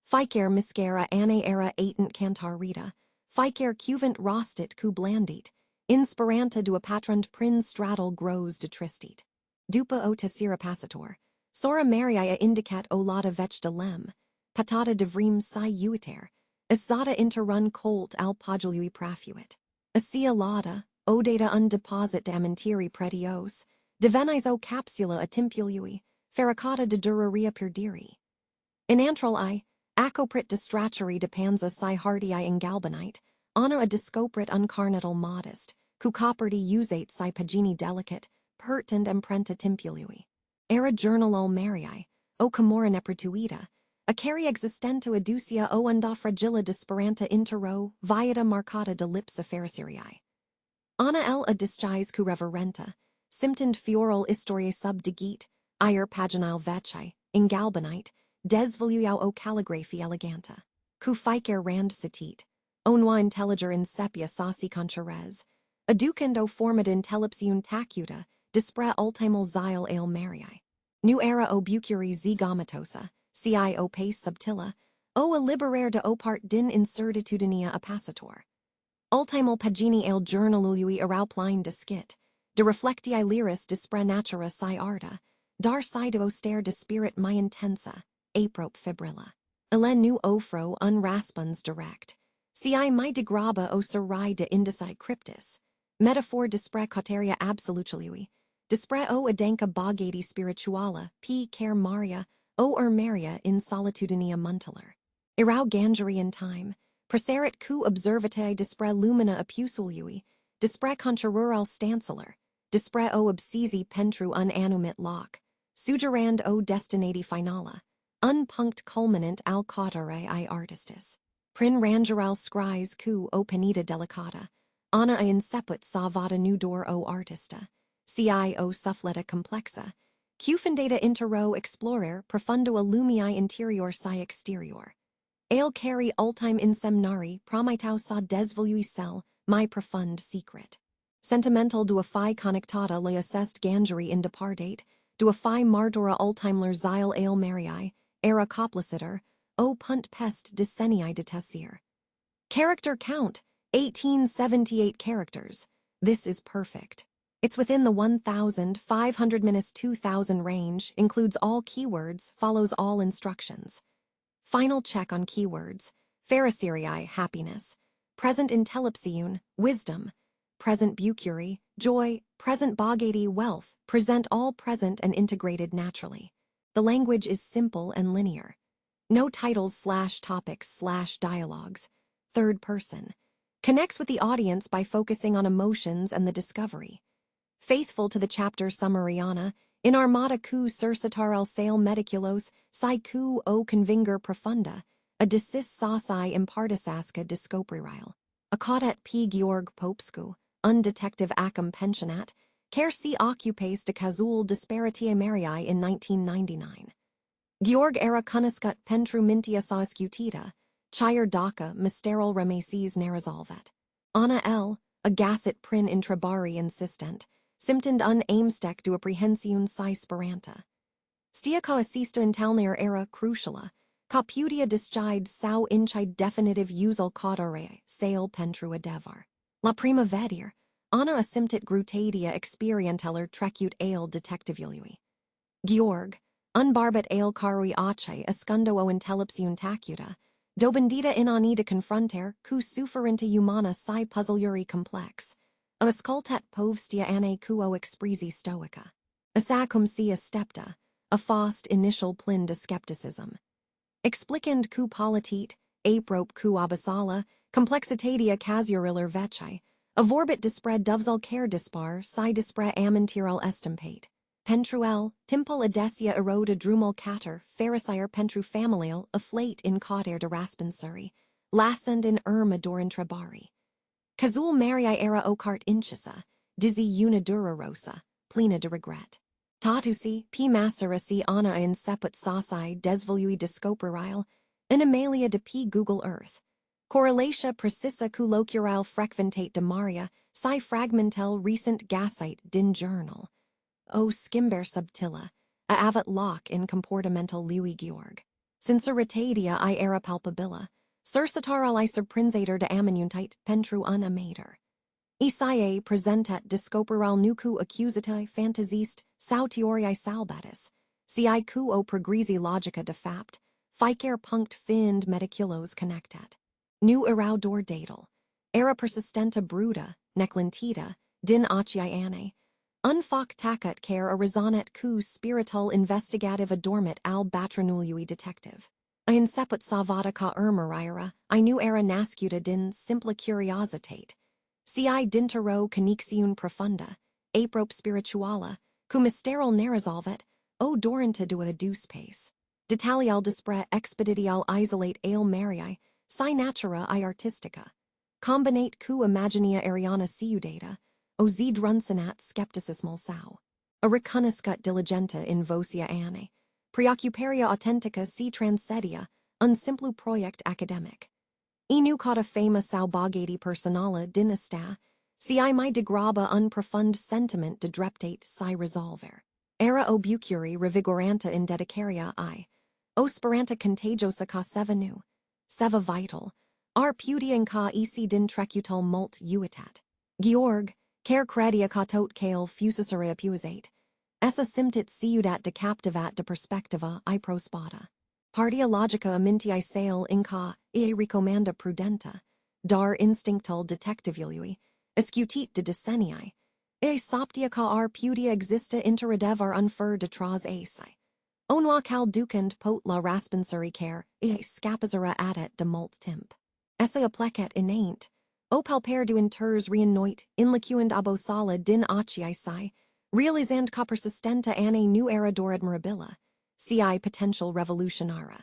Ficer miscera ane era atent cantarita, ficer cuvant rostit cu blandit, inspiranta dua patrund prin straddle grows de tristit. Dupa o tessira passator, sora maria indicat o lada vec de lem, patata de vrim si uiter, isata interrun colt al podului prafuit. Asia lada, o data undeposit damintiri pretios, divenis o capsula atimpului, ferracata de duraria perdiri. Inantral I, acoprit distractori de panza si hardii ingalbanite, ana a discoprit uncarnatal modest, cucoperti usate si pagini delicate, pertend imprenta timpului. Era journalol marii, o camora neprituita, a cari existento aducia o unda fragila disparanta intero, viata marcata de lipsa fericirii. Ana L. a disguise cu reverenta, simtend fiorol istori sub digit, ir paginal vece, ingalbanite, desvoluiau o calligraphy eleganta. Cu ficer rand sitit, onwa intelliger in sepia sauci conchares, aducend o formida intellepsiun tacuta, dispra ultimul xyle ale marii. Nu era o bucuri zygomatosa, ci o pace subtila, o illiberare de o part din incertitudinia appacitor. Ultimul pagini ale journalului erau plein de skit, de reflectii lyris dispra natura si arta, dar si de auster de spirit mai intensa, aprop fibrilla. Ele nu ofro unraspons direct, ci mai degraba o serai de indici cryptis, metaphor dispra cauteria absolutului, dispra o adanka bogati spirituala, p care maria, o maria in solitudinia munteler. Erau gangeri in time, preserit cu observatae dispra lumina apusului, dispra contrarural stanceler, dispra o obsesi pentru unanumit loc, sugerand o destinati finala, unpunct culminant al cautare I artistis. Prin rangeral scries cu o penita delicata, ana a inceput sa vada nudor o artista, ci o suffleta complexa, cufendata intero explorer profundo a lumii interior si exterior. Ale carry ultime insemnari promitau sa desvolui cell, my profund secret. Sentimental duafi connectata le assest gangeri in depardate, duafi martora ultimler xyle ale marii, era coplicitor, o punt pest decenniae detessir. Character count, 1878 characters. This is perfect. It's within the 1,500-2000 range, includes all keywords, follows all instructions. Final check on keywords. Pharisee, happiness. Present intellepsiune, wisdom. Present bucuri, joy. Present bogati, wealth. Present all present and integrated naturally. The language is simple and linear. No titles/topics/dialogues. Third person. Connects with the audience by focusing on emotions and the discovery. Faithful to the chapter summariana, in armata cu surcitar el sale mediculos, si cu o convinger profunda, a decis sauci impartisasca discopririle. A caudet p Georg Popescu, undetective acum pensionat, care si occupes de cazul disparitie marii in 1999. Georg era cuniscut pentru mintia sa scutita, chir daca mysteril remesis neresolvet. Anna L., a gasset prin intrabari insistent, symptond un aimstec du apprehensiun si speranta. Stia ca assista intalner era cruciala, caputia discide sau incide definitive usul caudare, sale pentrua devar. La prima vedir, Anna asymptit grutadia experienteller trecut ale detectivului. Georg, unbarbet ale carui ace escundo o intellepsiun tacuta, dobendita inani de confronter cu sufferenta humana si puzzleuri complex, auscultat povstia ane cuo expresi stoica. Assa cum si stepta, a fost initial plin de skepticism. Explicand cu politit, aprope cu abyssala, complexitatia casuariller vecchi, avorbit dispre dovzel care dispar, si dispre amintirel estimpate. Pentruel, timpel adesia eroda drumel cater, pharisire pentru familial, afflate in cauder de raspensuri, lassend in ador in trebari. Cazul marii era ocart incisa, dizzy unidura rosa, plena de regret. Tatusi, p macerasi ana in seput sauci desvolui discoperile, animalia de p Google Earth. Correlatia precisa colloquial frequentate de Maria, si fragmentel recent gasite din journal. O skimber subtila, a avat loc in comportamental lui Georg. Sinceritatia I era palpabila, sursitaral I surprinzator de aminuntit pentru un amator. Isae presentat discoperal nucu accusitae fantasist, sau teoriae salbatis, ci cu o progresi logica de fapt, ficer punct find mediculos connectat. Nu eraudor datal, era persistenta bruta, neclintita, din aciane, unfoc tacut care a resonet cu spirital investigative adormit al batranului detective. I inceput savata ca urmurira, I nu era nascuta din simpla curiositate, ci dintero connexiun profunda, aprope spirituala, cum mysteril neresolvet, o dorenta dua deus pace. Detalial dispre expeditial isolate ale marii, si natura I artistica. Combinate cu imagina ariana ciudata, o z drunsenat skepticismal sau. A recuniscut diligenta in vocia ane, preoccuparia authentica si transedia, un simplu project academic. Inu cauda fama sau bogati personala dynasta, si mai degraba un profund sentiment de dreptate si resolver. Era obucuri revigoranta in dedicaria I, o speranta contagiosa ca sevenu, seva vital, ar pudian ca isi din trecutal mult uitat. Georg, care credia ca tot cale fusisarea puisate, essa simptit ciudat de captivat de perspectiva I prospata. Partia logica amintii sale in ca, I recomanda prudenta, dar instinctal detectivului, escutit de decenniae, I soptia ca ar pudia exista interadevar unfer de tras aci. Onwa cal ducand pot la raspensuri care, I scapazera adet de mult timp. Essa applecet inaint, o palper du inters reinoit, inlicuand abosala din acii si, realizand ca persistenta ane nu era dor admirabila, ci potential revolutionara.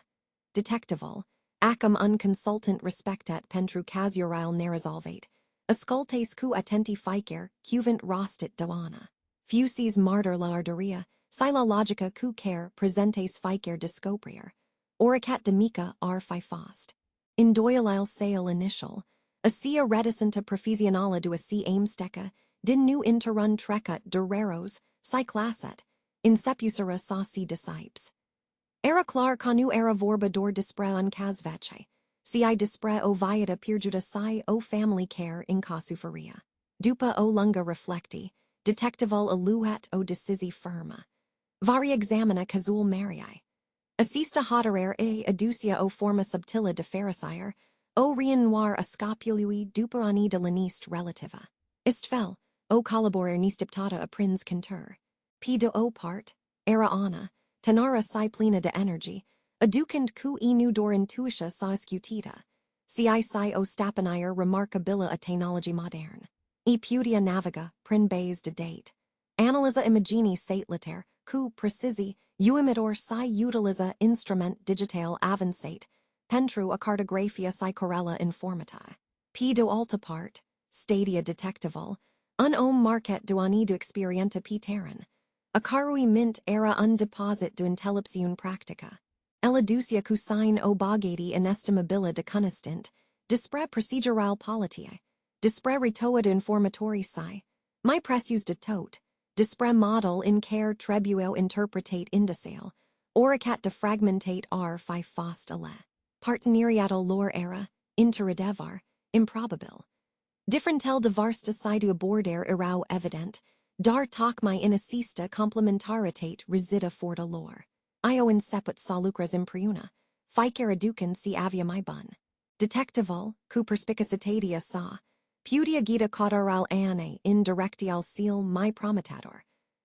Detectival, Acum un consultant respectat pentru casural neresolvate, ascultes cu attenti ficer, cuvant rostit doana. Fusis martyr la arderia, sila logica cu care presentes ficer discoprier, oricat demica ar fi fost. Indoialile sale initial, asia reticenta professionala du asi aimsteca, din nu interrun trecut dureros, si classet, insepusera sauci discipes. Era clar conu era vorba dor dispre un casvece, si dispre o viata perjuda si o family care in casuferia. Dupa o lunga reflecti, detectival aluet o decisi firma. Vari examina casul mariae. Assista hoderare aducia o forma subtila de pharisire, o rien noir ascopului duperani de laniste relativa. Istvel, o collaborer nistiptata a prins cantur. P de o part, era ana, tenara si plena de energy, aducand cu inu dor intuitia sa scutita, si o stapanire remarkabila a technology moderne. E pudia naviga, prin bays de date. Analyza imagini sate liter, cu precisi, uimitor si utiliza instrument digital avancate, pentru a cartographia si corella informatae. P do alta part, stadia detectival, un om market duani du experienta p terran. A carui mint era un deposit du intellepsiun practica. Eladucia cu sign o bogati inestimabila de connistant, dispre procedural politiae, dispre ritoa de informatori si, my presus de tot, dispre model in care trebuo interpretate indicale, oricat de fragmentate r fi fost ale. Partenariatal lor era, interadevar, improbabil. Differentel de varsta sidu aborder erau evident, dar toc my inassista complementaritate resida forta lor. Io inceput solucras impriuna, ficer aducan si avia my bun. Detectival, cu perspicacitatia sa, pudia gita caudaral ane indirectial seal my promitador.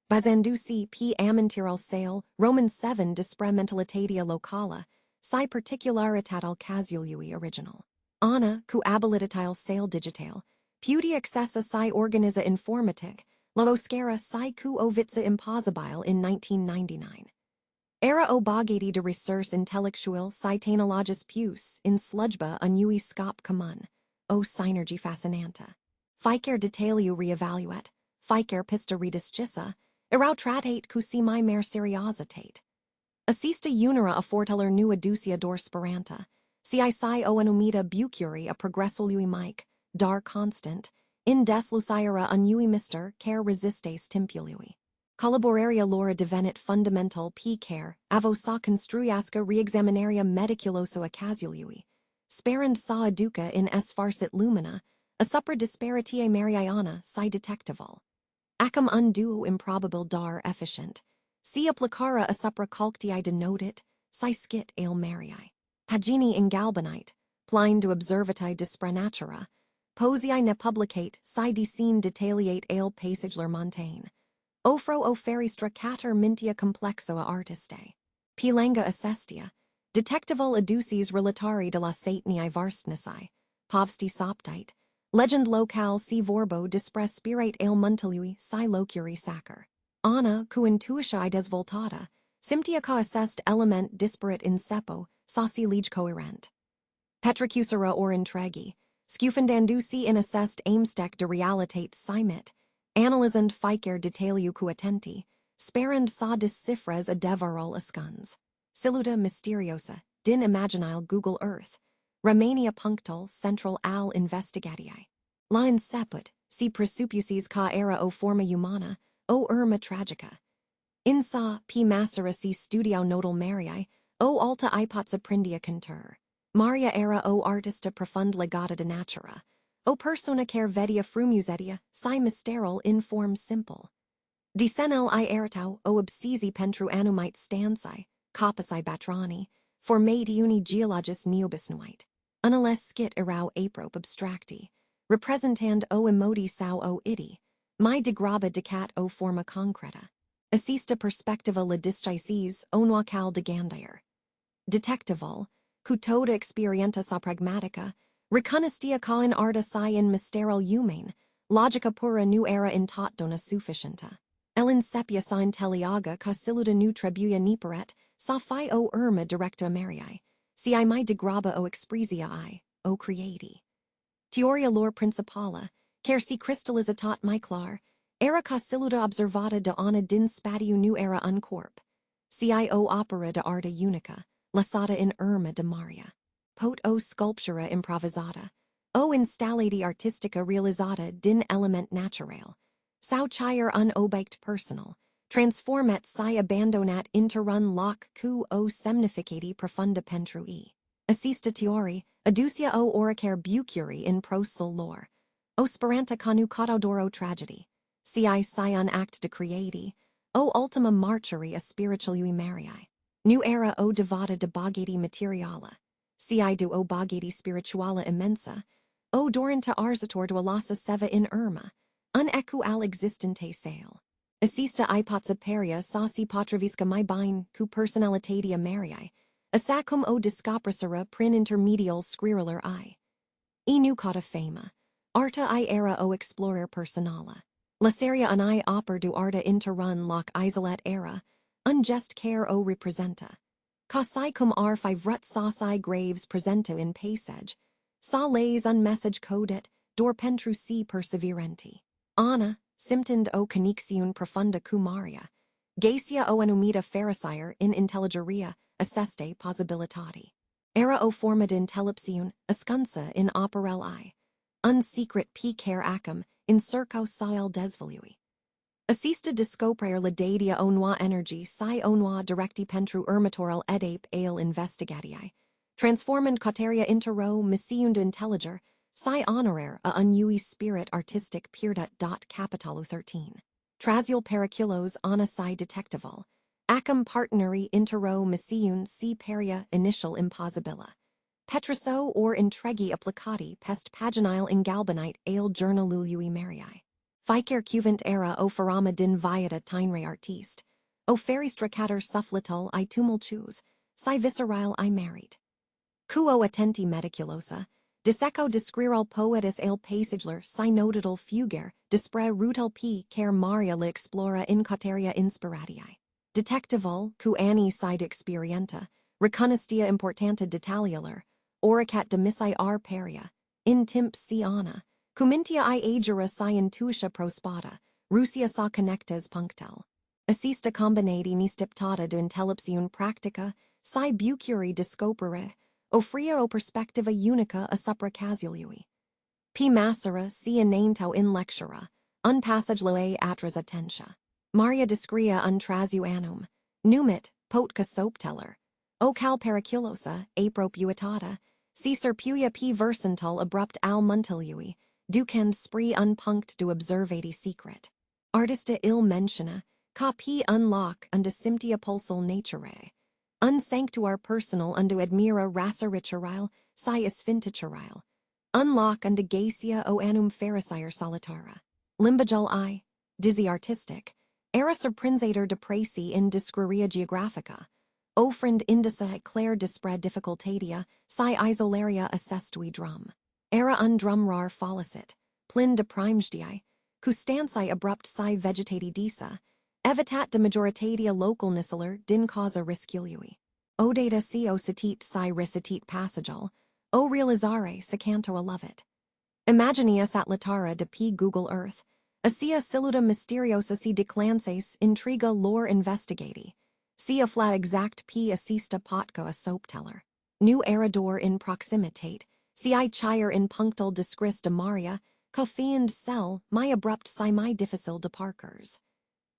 Bazandusi p amintiral sale, Roman 7 dispre mentalitatia locala, si particularitatal casualui original. Ana, cu abilitatil sale digital, pudia accessa si organiza informatic, logoscara si cu ovitza imposibile in 1999. Era o bogati de resurse intellectual si technologis pius in sludgeba unui scop comun, o synergy fascinanta. Ficer detaliu reevaluet, ficer pista rediscissa, erau tratate cu si mai mer seriosatate. Assista unira a forteller nu aducia dor speranta, si o anumita bucuri a progressului mic, dar constant, in des luciera unui mister care resistes timpului. Collaboraria lora devenit fundamental p care, avo sa construiasca reexaminaria mediculoso a casualui. Sperand sa educa in es farsit lumina, a supra disparitie mariana si detectival. Acum unduo improbabil dar efficient. Si applicara a supra calctii denotit, si skit ale mariae. Pagini in galbanite, pline do observati dispre natura, posii ne publicate si decine detaliate ale passagler montaigne. Ofro o feristra cater mintia complexo a artiste. Pilanga assestia, detectival aduces relatari de la satni varstnasi, povsti soptite, legend locale si vorbo dispre spirate ale muntalui si locuri sacer. Ana, cu intuitia desvoltata, simptia ca assest element disparate in sepo, sauci lige coherent. Petricusera or intregi, scufandandusi in assest aimstec de realitate simit, analysand ficer detaliu cu attenti, sperand sa discifres a devarol ascuns. Siluta misteriosa, din imaginile Google Earth, Romania punctal central al investigatiae. La inceput, si presupusis ca era o forma humana, o irma tragica. In sa p massera si studio nodal mariae, o alta ipotsa prindia cantur. Maria era o artista profund legata de natura, o persona care vedia frumusetia, si mysteral in form simple. Decenel eratau o obsesi pentru anumite stansi, copasi batrani, formati uni geologis neobisnuite. Unales skit erau aprope abstracti, representant o emoti sau o idi, my degraba decat o forma concreta. Assista perspectiva la discisis o noacal de gandier. Detectival, cutoda experienta sa pragmatica, reconnistia ca in arta si in mysteral humane, logica pura nu era in tot dona sufficienta. El insepia sa intelliaga ca siluda nu trebuia niperet, sa fi o irma directa mariae, si mai degraba o expresia o creati. Teoria lor principala, cer si crystallizatat mai clar, era cosiluda observata de ana din spatiu nu era uncorp. Cio opera de arta unica, lasata in Irma de Maria. Pot o sculptura improvisata, o installati artistica realizata din element naturale. Sau chire unobiked personal, transformat si abandonat interrun loc cu o semnificati profunda pentrui. Assista teori, aducia o oricare bucuri in pros sol lor. O speranta conu caudoro tragedy. Si sion act de creati, o ultima martyri a spiritualui Mariae. Nu era o devata de bogati materiala. Si do o bogati spirituala immensa, o dorenta arzator do alasa seva in Irma, un ecu al existente sale. Assista ipotsa peria sauci patravisca mai bine cu personalitatea Mariae, assacum o discoprasera prin intermedial scrirular nu cauda fama, arta era o explorer personala. La seria an oper du arta interrun loc isolat era, ungest care o representa. Causai cum five rut sauci graves presento in passage, sa lays un message codet, dor pentru si perseverenti. Ana, symptond o conixiun profunda cumaria, gacia o anumita pharisire in intelligeria, asseste possibilitati. Era o forma de intellepsiun, ascunsa in operel unsecret p care acum, in circo sil desvolui. Assista discopraer la dadia o noa energy si o noa directi pentru ermatoral edape ale investigatii, transformand cauteria intero missiund intelliger, si honorar a unui spirit artistic pierdat dot capitalu 13. Trasial periculos ana si detectival, acum partneri intero missiun si peria initial impossibila. Petriso or intregi applicati pest paginile ingalbanite ale journalului Mariae. Ficer cuvant era o farama din viata tinre artiste, o feristracater sufflatul I tumultus, si viscerile I married. Quo attenti mediculosa, diseco descriral poetis ale passagler si notadal fuger, dispre rutal p care Maria la explora in cauteria inspiratiae. Detectival, cu anni side experienta, reconnistia importanta detalialer, oricat demissi peria, in timp siana, cumintia agera si intuitia prospata, Russia sa connectes punctel. Assista combinati nistiptata de intellepsiun practica, si bucuri discopere, ofria o perspectiva unica a supra casualui. P massera si inantau in lectura, un passage loe atras attentia. Maria discrea un trasiu annum, numit, potca soapteller, o cal periculosa, apropuitata, si serpuia p versantal abrupt al muntilui, ducend spree unpunct do observati secret. Artista il mentiona, ca p unlock unde simptia pulsal naturae, unsanctuar personal unde admira rasa richerile, si esfinticherile, unlock unde gacia o annum pharisire solitara. Limbajul dizzy artistic, era surprinzator de praesi in discreria geographica, ofrend indica clare dispred difficultatia, si isolaria assestui drum. Era undrum rar follicit, plin de primesdii, custansi abrupt si vegetati disa, evitat de majoritatia local nisiler din causa riscului. O data si o citit si recitit passagel, o realizare secanto alovit. Imaginius at latara de p Google Earth, asia siluda mysteriosa si declances intriga lore investigati, si fla exact p assista potco a soapteller. Nu erador in proximitate, si chire in punctal discris de Maria, cofiend cell, my abrupt si my difficile de parkers.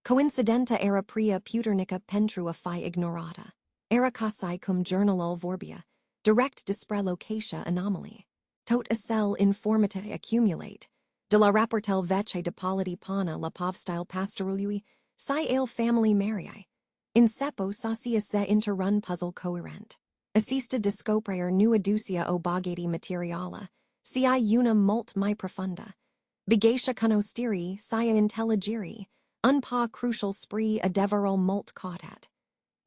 Coincidenta era pria puternica pentrua fi ignorata. Era casai cum journalul vorbia, direct dispre locatia anomaly. Tot acel informata accumulate, de la rapportel vece de polity pana la povstyle pastorului, si ale family Mariae. In sepo sacia se interrun puzzle coherent. Assista discopraer nu aducia o bogati materiala, si una mult mai profunda. Bigatia conostiri, sia intelligiri, unpa crucial spree adeverol mult cautat.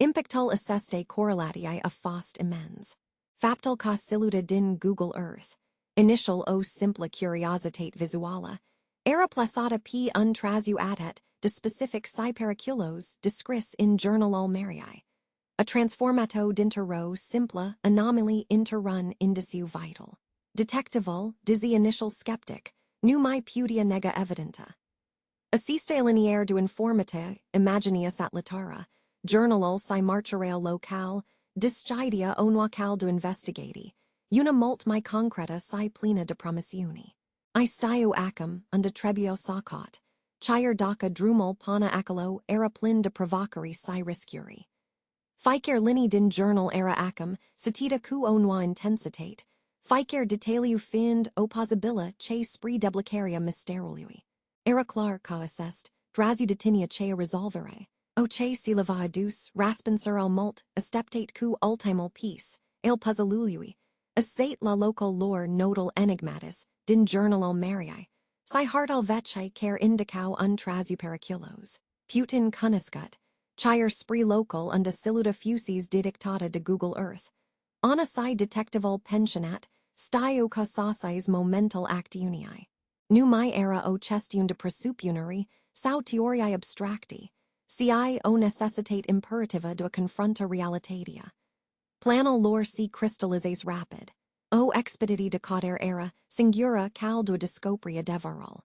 Impictul asseste correlati a fost immens. Faptal cosiluda din Google Earth. Initial o simpla curiositate visuala. Era placata p untrasu atet de specific si periculos discris in journalul Mariae. a transformato d'intero simpla anomaly interrun indiciu vital. Detectival, dizzy initial skeptic, nu mai putia nega evidenta. Assiste lineare du informate, imaginius at litara, journalul si marcherale local, discidia onwacal du investigati, una mult mai concreta si plena de promissioni. I stio acum, unda trebio sacot, chire daca drumul pana acalo era plin de provocari si riscuri. Ficer lini din journal era acum, citita cu onwa intensitate, ficer detaliu find opposibila che spri deblicaria mysterului. Era clar ca assest, drasu detinia che resolvere. O che si leva adus, raspensur al mult, esteptate cu ultimul peace, el puzzlului, assate la local lore nodal enigmatis, din journal Mariae, si hart al vecchie care indicau untrasu periculos, putin cuniscut, chire spri local unda siluta fusis didictata de Google Earth, ona si detectival pensionat, stio causasies momental actiunii. Nu mai era o chestiun de presupuneri, sau teoriae abstracti, si o necessitate imperativa de confronta realitatea. Planal lor si crystallizes rapid, o expediti decader era, singura cal do discopria devaral.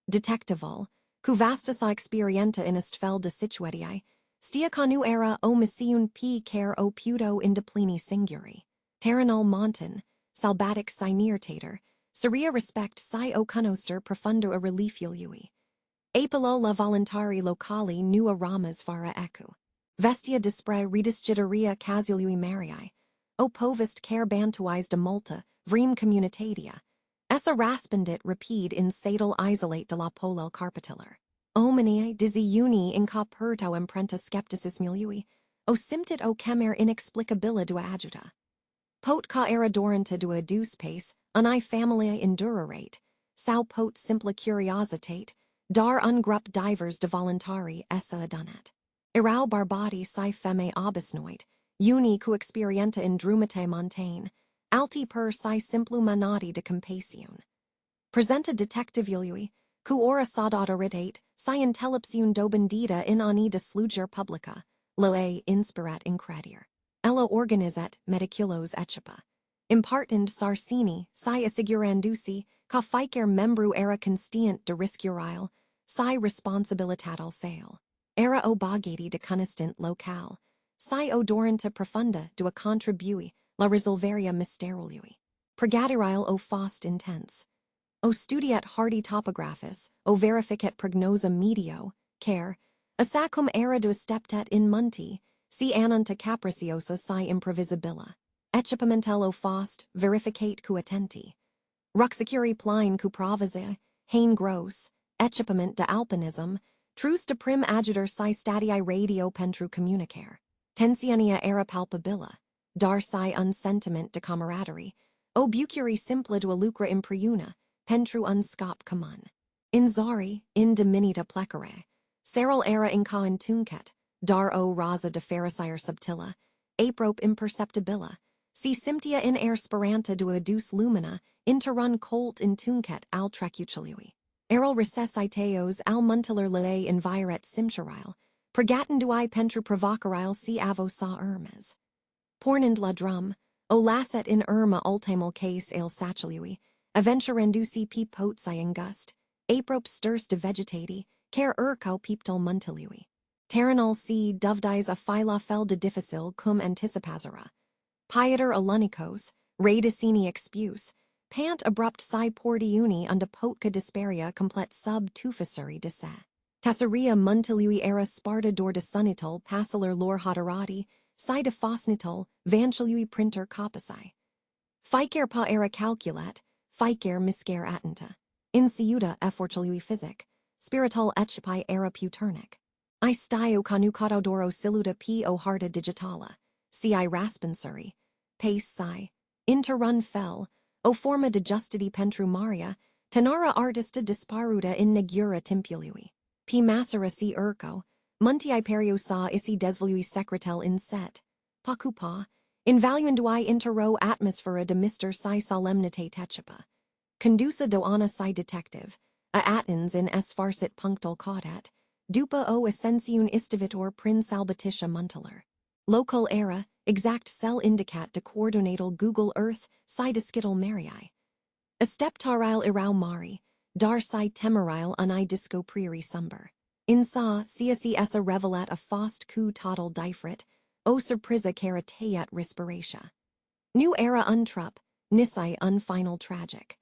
Detectival, cu vasta sa experienta in fel de situetiae, stia conu era o missiun p care o puto indeplini singuri. Terranal montan, salbatic sinirtator, seria respect si o conoster profundo a reliefului. Apelo la voluntari locali nua ramas fara ecu. Vestia dispre redisgiteria casualui mariae, o povist care bantuis de multa, vrim communitatia, essa raspendit rapide in satal isolate de la polel carpitiller. Omnia disiuni in capurto imprenta skepticismului, o simtit o chemer inexplicabila dua adjuta. Pot ca era doranta dua deus pace,uni familia indurarate, sau pot simpla curiositate, dar ungrup divers de voluntari essa adunat. Erau barbati si femme obisnoit, uni cu experienta in drumate montane, alti per si simplu manati de compasiun. Presenta detectivului, cu ora saudat aritate, si intellepsiun dobendita in ani de sluger publica, loe inspirat incredier. Ella organizet mediculos eccipa. Impartend sarsini, si assigurandusi, ca ficer membru era constient de riscurile, si responsabilitatal sale. Era obagati de conistant local, si odoranta profunda dua contribui la resolveria mysterului. Pregadirile o fost intense. O studiet hardy topographus, o verificet prognosa medio, care, assacum era du steptet in munti, si annunta capriciosa si improvisabila. Ecipamentel o fost, verificate cu attenti. Ruxicuri pline cu provisa, hain gross, ecipament de alpinism, trus de prim adjutor si stadii radio pentru communicare. Tensiania era palpabila, dar si unsentiment de camaraderie, o bucuri simpla dua lucra impriuna, pentru unscop comun. In zari, in diminita plecare, seral era inca in tuncet, dar o raza de fericire subtila, aprope imperceptibila, si simptia in air speranta dua deus lumina, interrun colt in tuncet al trecucilui. Eril recessiteos al muntiler lele inviret simcherile, pregatin duai pentru provocarile si avo sa ermes. Pornind la drum, o lasset in erma ultimul case el sacilui, aventurendusi p potsi ingust, aprope sturs de vegetati, care urcau peeptal muntilui. Terranal si dovdies a phyla fel de difficile cum anticipazera. Pieter alunicos, radicini expus, pant abrupt si portiuni unda potca disperia complet sub tufisuri de se. Tesseria muntilui era sparta dor de sunital passaler lor hoderati, si de fosnital, vanchilui printer copasi. Ficer pa era calculat, ficer miscare attenta. In ciudată effortului physic, spirital eccipi era puternic. I stio conucato doro siluta p o harta digitala, si raspensuri, pace si, interrun fel, o forma de justiti pentru maria, tenara artista disparuta in negura timpului. P massera si urco, muntii perio sa isi desvolui secretel in set, pacupa, invaluandui interro atmosfera de mister si solemnite tecipa. Condusa doana si detective, a attens in es farsit punctal caudat, dupa o ascensiun istivitor prin salbatitia muntiler. Local era, exact cell indicat de coordinatal Google Earth, si discital marii. Esteptaril irau mari, dar si temeril unai disco priori sumber. In sa, CSE essa revelat a fost coup total difrit, o surprisa carateat respiratio. New era untrup, nisai unfinal tragic.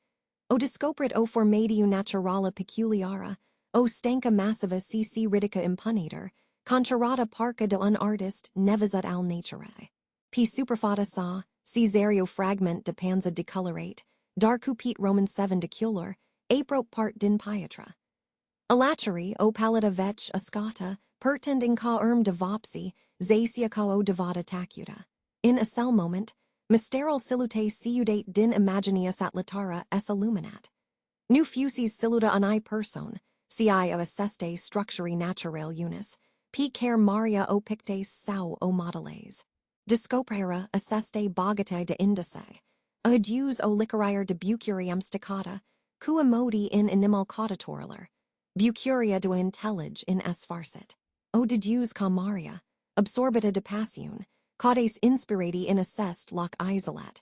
O discoprit o formatium naturala peculiara, o stanca massiva cc ridica impunator, contrarata parca de un artist nevizat al naturae. P superfata sa, Caesario fragment de panza decolorate, darcupit Roman 7 deculor, aprop part din pietra. Alacheri o pallida vetch ascata, pertend in ca de vopsi, zacia ca o devata tacuta. In a cell moment, mysteral silute ciudate din imaginius at latara es illuminat. Nu fusis siluta anai person, ci of asseste structuri naturale unis, p care maria o pictes sau o modeles. Discoprera asseste bogatae de indice, adius o licorier de bucuriam sticata, cua modi in animal caudatoriler, bucuria de intellige in es farcit. O dedues ca maria, absorbita de passion, caudes inspirati in assest loc isolat,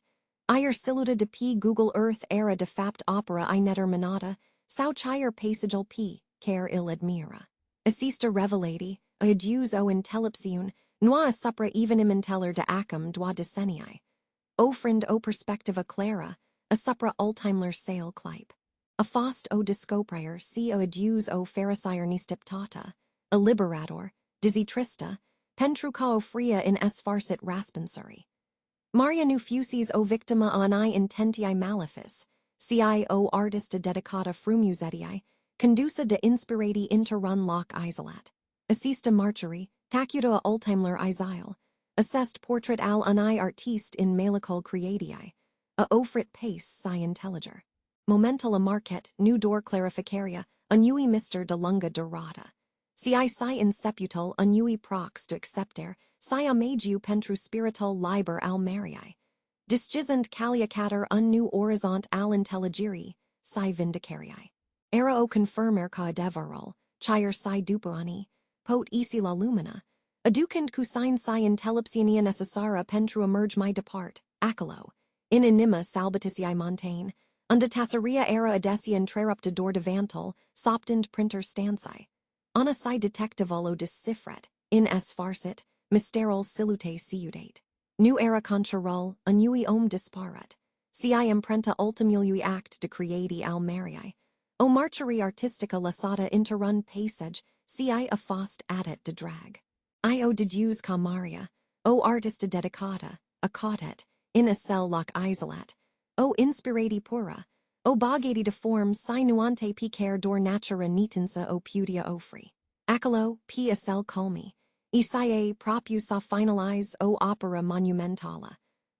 ier siluta de p Google Earth era de fapt opera I netter manata, sau chire passageal p, care ill admira. Assista revelati, adius o intellepsiun, noa supra evenim inteller de acum dua decenniae. Ofriend o perspectiva clara, a supra ultimler sail clipe. A fost o discoprier si o adius o pharisire nistiptata, a liberator, disitrista, pentruca o fria in es farcit raspensuri. Maria nu fusis o victima anai intentiae malefice, ci o artista dedicata frumuzetiae, condusa de inspirati interrun loc isolat. Assista marcheri, tacuta ultimler isile, assest portrait al anai artiste in malical creatiae, a ofrit pace si intelliger. Momentala market, nu dor clarificaria, unui Mr. de lunga dorata. Si in seputal unui prox de accepter, si amagiu pentru spiritual liber al mariae. Disgisant caliacater unnu horizont al intelligiri, si vindicariae. Era o confirmer ca devarol, chire si dupoani, pot isi la lumina, aducand cusine si intellepsiania necessara pentru emerge my depart, acalo, in anima salvatisiae montane, undatasseria era adesia interrupta dor devantal, soptend printer stanci. Ana si detectivolo discifret, in es farcit, mysterol silute ciudate. Nu era contrarul, unui disparat, ci imprenta ultimului act de creati al mariae. O marcheri artistica lasata interrun passage, ci a fost adet de drag. O dedues ca maria, o artista dedicata, a caudet, in a cell loc isolat, o inspirati pura, o bogati de form si nuante picer dor natura nitinsa o pudia ofri. Acalo, p a cell culmi, isae propius sa finalize o opera monumentala,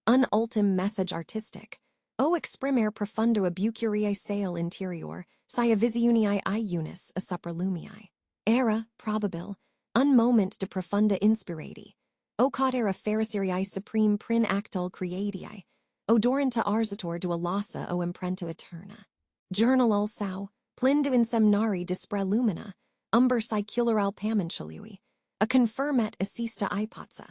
un ultim message artistic, o exprimer profundo abucuriae sail interior, si a visiuniae iunis a supralumiae. Era, probabil, un moment de profunda inspirati, o caudera phariseriae supreme prin actal creatiae, o dorenta arzator do alasa o imprento eterna. Journal sau, plindo in semnari dispre lumina, umber sicular pamanchilui, a confirmet assista ipotza.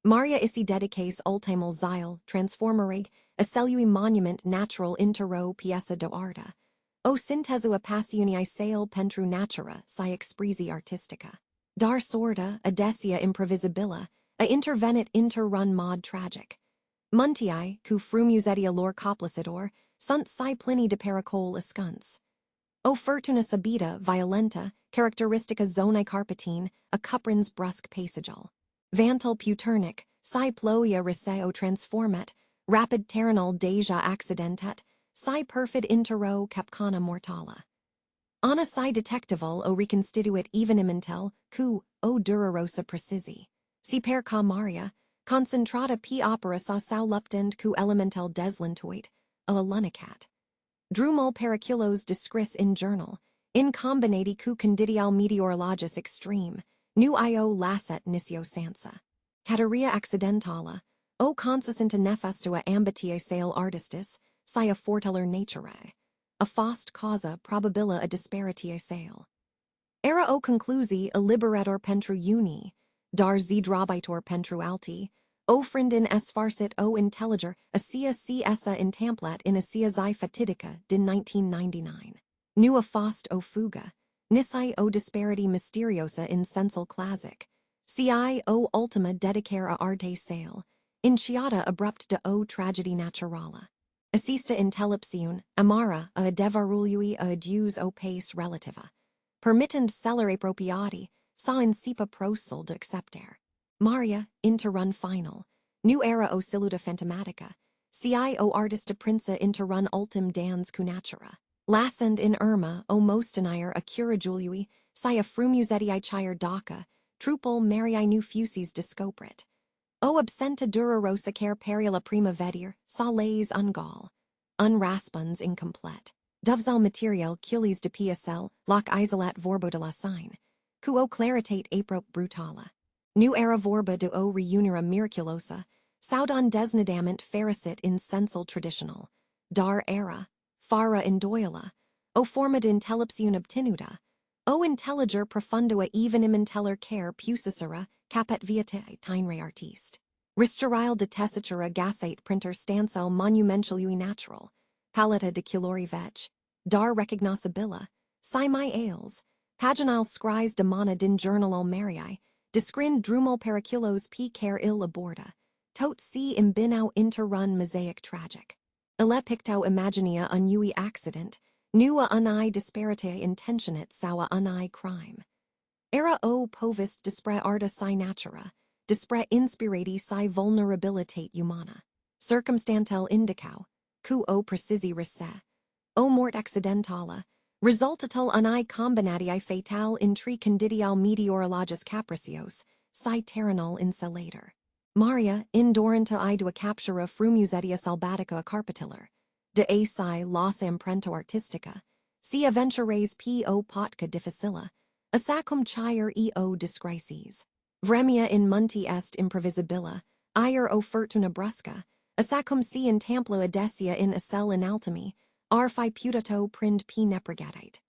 Maria isi dedicates ultimal zile, transformereg, a cellui monument natural intero pieza do arta, o syntesu a passioniae sail pentru natura si expresi artistica. Dar sorda, adesia improvisabila, a intervenit interrun mod tragic. Muntiae, cu frumusetia lor coplacidor, sunt si plini de pericol escunts. O fortuna subita, violenta, characteristica zonae carpatine, a cuprins brusque passageal. Vantal puternic, si ploia riseo transformet, rapid terrenal deja accidentat, si perfid intero capcana mortala. Ana si detectival o reconstituit evenim intel, cu, o durarosa precisi. Si per ca maria, concentrata p opera sa sau luptend cu elemental deslentoit, a lunicat. Drumul periculos discris in journal, in combinati cu condidial meteorologis extreme, nu io lasset nisio sansa. Cateria accidentala, o consistent nefestua ambitie sail artistis, si a forteller naturae. A fost causa probabila a disparitie sail. Era o conclusi a liberator pentru uni, dar zdrabitor pentru alti, ofrind in s farsit o intelliger, asia cs in tamplat in asia zi fatidica din 1999. Nu a fost o fuga, nisai o disparity misteriosa in sensal classic, ci o ultima dedicare a arte sale, in ciudată abrupt de o tragedy naturala. Assista intellepsiun, amara a devarului a adius o pace relativa. Permittend cellere propriati, sa in sipa prosul de acceptere. Maria, interrun final. Nu era o siluetă fantomatica. Ci o artista princa interrun ultim dans cunatura. Lassend in Irma o mostenier a cura Juliui, si a frumusetii chire daca, trupel Marii nu fusis discoprit. O absenta dura rosa care periala prima vedir, sa les ungal. Unraspons incomplete. Dovzal material culis de piacel, loc isolat vorbo de la sign. Cu o claritate aprop brutala. Nu era vorba de o reunira miraculosa, saudon desnudament fericit in sensal traditional. Dar era, fara indoila, o forma de intellepsiun obtinuda, o intelliger profundua evenim inteller care pusicera, capet viatae tinere artiste. Risterile de tessitura gasate printer stancel monumentally natural, paleta de culori veg, dar recognoscibila, si my ales, paginal scries de mana din journal Marii, discrin drumel periculos p care ill aborda, tot si imbinau interrun mosaic tragic. Ile pictau imaginia unui accident, nua unai disparite intentionit saua unai crime. Era o povist dispre arta si natura, dispre inspirati si vulnerabilitate humana. Circumstantel indicau, cu o precisi risse, o mort accidentala, resultatal unai combinatii fatal intri condidial meteorologis capricios, si terrenal insulator. Maria, indorenta idua captura frumusetia salbatica carpatiller, de asi los imprento artistica, si aventures po potca difficila, assacum chire eo discrises. Vremia in munti est improvisabila, ire o fortuna brusca, assacum si in tamplo adesia in acel inaltimi, arfi putato prind p nepregatite.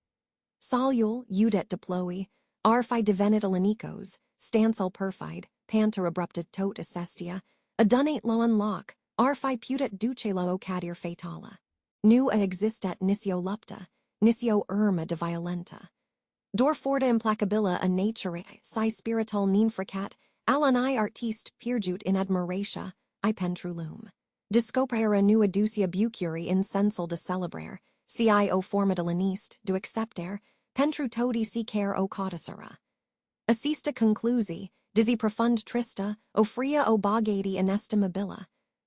Solul, udet diploi, arfi devenit alanicos, stancel perfide, panta abrupta tot assestia, adunate loan loc, arfi putat duce lo cadir fatala. Nu a existat nisio lupta, nisio irma de violenta. Dorforta implacabila a nature, si spirital ninfracat, alanai artiste pirjut in admiratia, I pentrulum. Discopera nu aducia bucuri in sensal de celebrare, ci o forma de laniste, do acceptere, pentru todi si care o codicera. Assista conclusi, dizzy profund trista, o fria o bagadi inestimabila,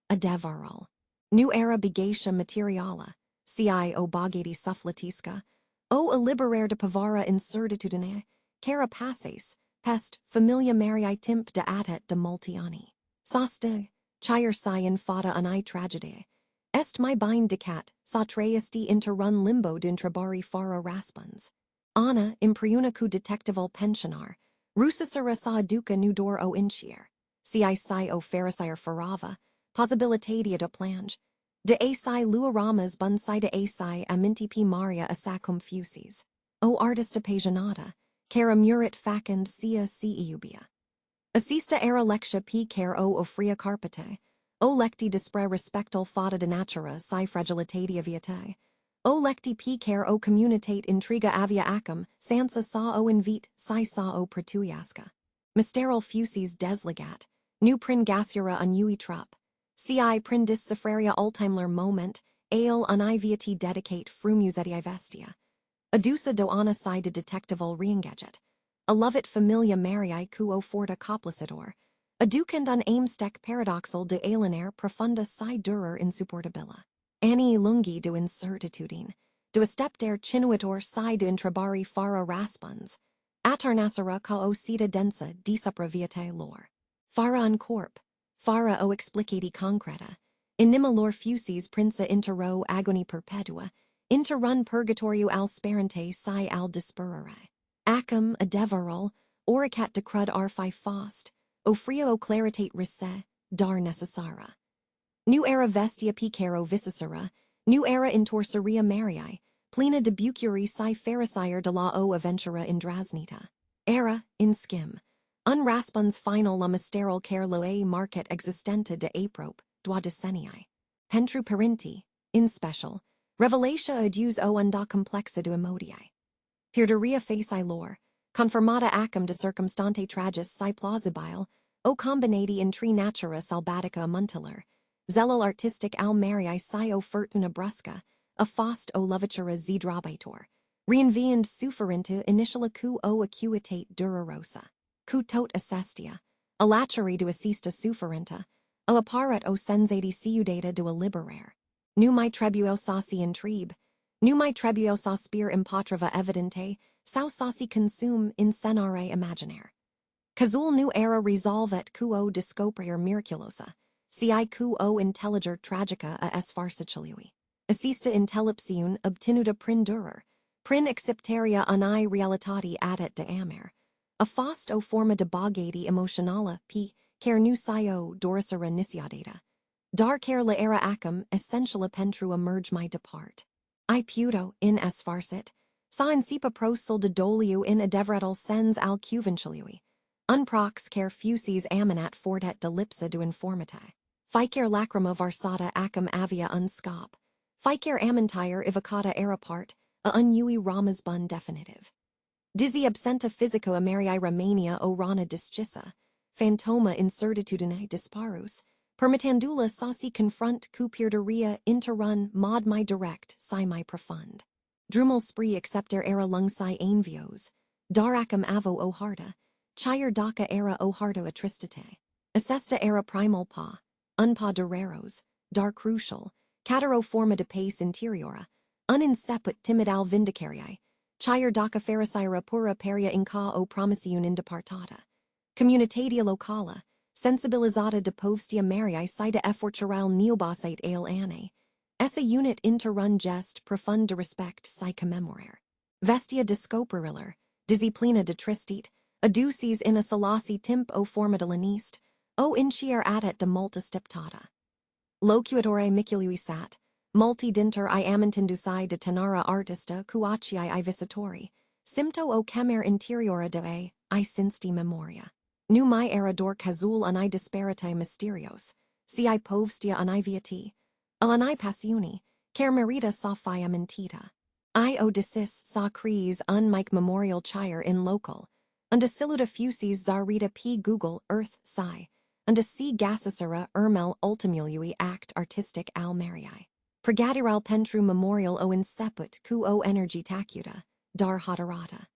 a devaral. Nu era bigatia materiala, ci o bagadi sufflatisca, o illiberare de pavara incertitudine, cara passes, pest, familia Marii timp de atet de multiani. Soste, chire scion fata ani tragede, est my bind decat, sa traiesti interrun limbo d'intrabari fara raspons. Anna, impriunicu detectival pensionar, rusicera sa duca nudor o incier, ci si o pharisire farava, possibilitatia de plange, de asi luaramas bunsai de asi aminti p Maria assacum fusis. O artista pasionata, cara murit facend sia iubia. Assista era lectia p care o ofria carpete, o lecti dispre respectal fata de natura si fragilitatia viatae, o lecti p care o communitate intriga avia acum, sansa sa o invite, si sa o pertuiasca. Mysteral fusis desligat, nu prin gasura unui trup, ci prin discifraria ultimler moment, ale univiati dedicate frumusetii vestia. Adusa do ana si de detectival reengaget. Alovit familia Marii quo forta complacidor, aducend un aimstec paradoxal de alienare profunda si durer insupportabila. Anni lungi do incertitudine, do estepter cinuitor si de intrabari fara raspons, atarnacera ca o sita densa disupra viatae lor. Fara un corp, fara o explicati concreta, inima lor fusis princa interro agoni perpetua, interrun purgatorio al sperante si al disperare. Acum adevaral, oricat de crud arfi fost, o frio o claritate risse, dar necessara. Nu era vestia picaro vicicera, nu era intorseria Marii, plena de bucuri si pharisire de la o aventura indrasnita. Era, in skim, Unraspons final la misterol care loe market existente de aprop, dwa decenniae. Pentru parenti, in special, revelatia adius o unda complexa du emodiae. Hirderia faci lor, confirmata acum de circumstante tragis si plausibile, o combinati in tri natura salbatica amuntiler, zelal artistic al mariae si o fortuna brusca, a fost o levatura z drobitor, reinviand sufferintu initiala cu o acuitate durarosa, cu tot assestia, a lateri du assista sufferenta, a apparat o sensati ciudata du a liberare. Numai trebuo sauci in tribe, numai trebuo sospir impatrava evidente, sau sauci consum in senare imaginare. Cazul nu era resolvet quo discoprier miraculosa, ci quo intelliger tragica a es farcicilui. Assista intellipsiun obtinuta prin durer, prin acceptaria ani realitati adet de amer. A fost o forma de bogati emotionala p, cer nu scio dorsera niciadata. Dar cer la era acum essentiala pentru emerge my depart. I puto, in es farcit, sa insipa prosol de doliu in adevretal sens al cuvinciliui. Unprox cer fusis aminat fortet de lipsa du informatae. Ficer lacrima varsata acum avia unscop. Ficer amintire evocata era part, a unui ramas bun definitive. Dizzy absenta physico ameriae Romania o rana discissa, phantoma incertitudine disparus, permittandula sauci confront cupirderia interrun mod my direct si my profund. Drumel spree accepter era lungsi ainvios, daracum avo o harda, chire daca era o hardo atristate. Assesta era primal pa, unpa dureros, dar crucial, catero forma de pace interiora, uninceput timid al vindicarii, chire daca fericira pura peria inca o promisiun indepartata. Communitatia locala, sensibilizata de povstia mariae sida effortural neobosite ale ane, essa unit interrun gest profund de respect si commemorar. Vestia discoperiller, disciplina de tristit, aduces in a salasi timp o forma de lanist, o incier adet de multa steptata. Locuatore micului sat, multi dinter I amintindusai de tenara artista cuaciai I visitori, simpto o chemer interiora de I sinsti memoria. Nu mai era dor cazul ani disparatae mysterios, si I povstia ani viati, alanai passioni, cer merita sa fia mentita. I odyssis sa cries un mic memorial chire in local, und siluta fusis zarita p Google earth psi, und c gassisera ermel ultimului act artistic al mariae. Pregadiral pentru memorial o inceput cu o energy tacuta, dar haderata.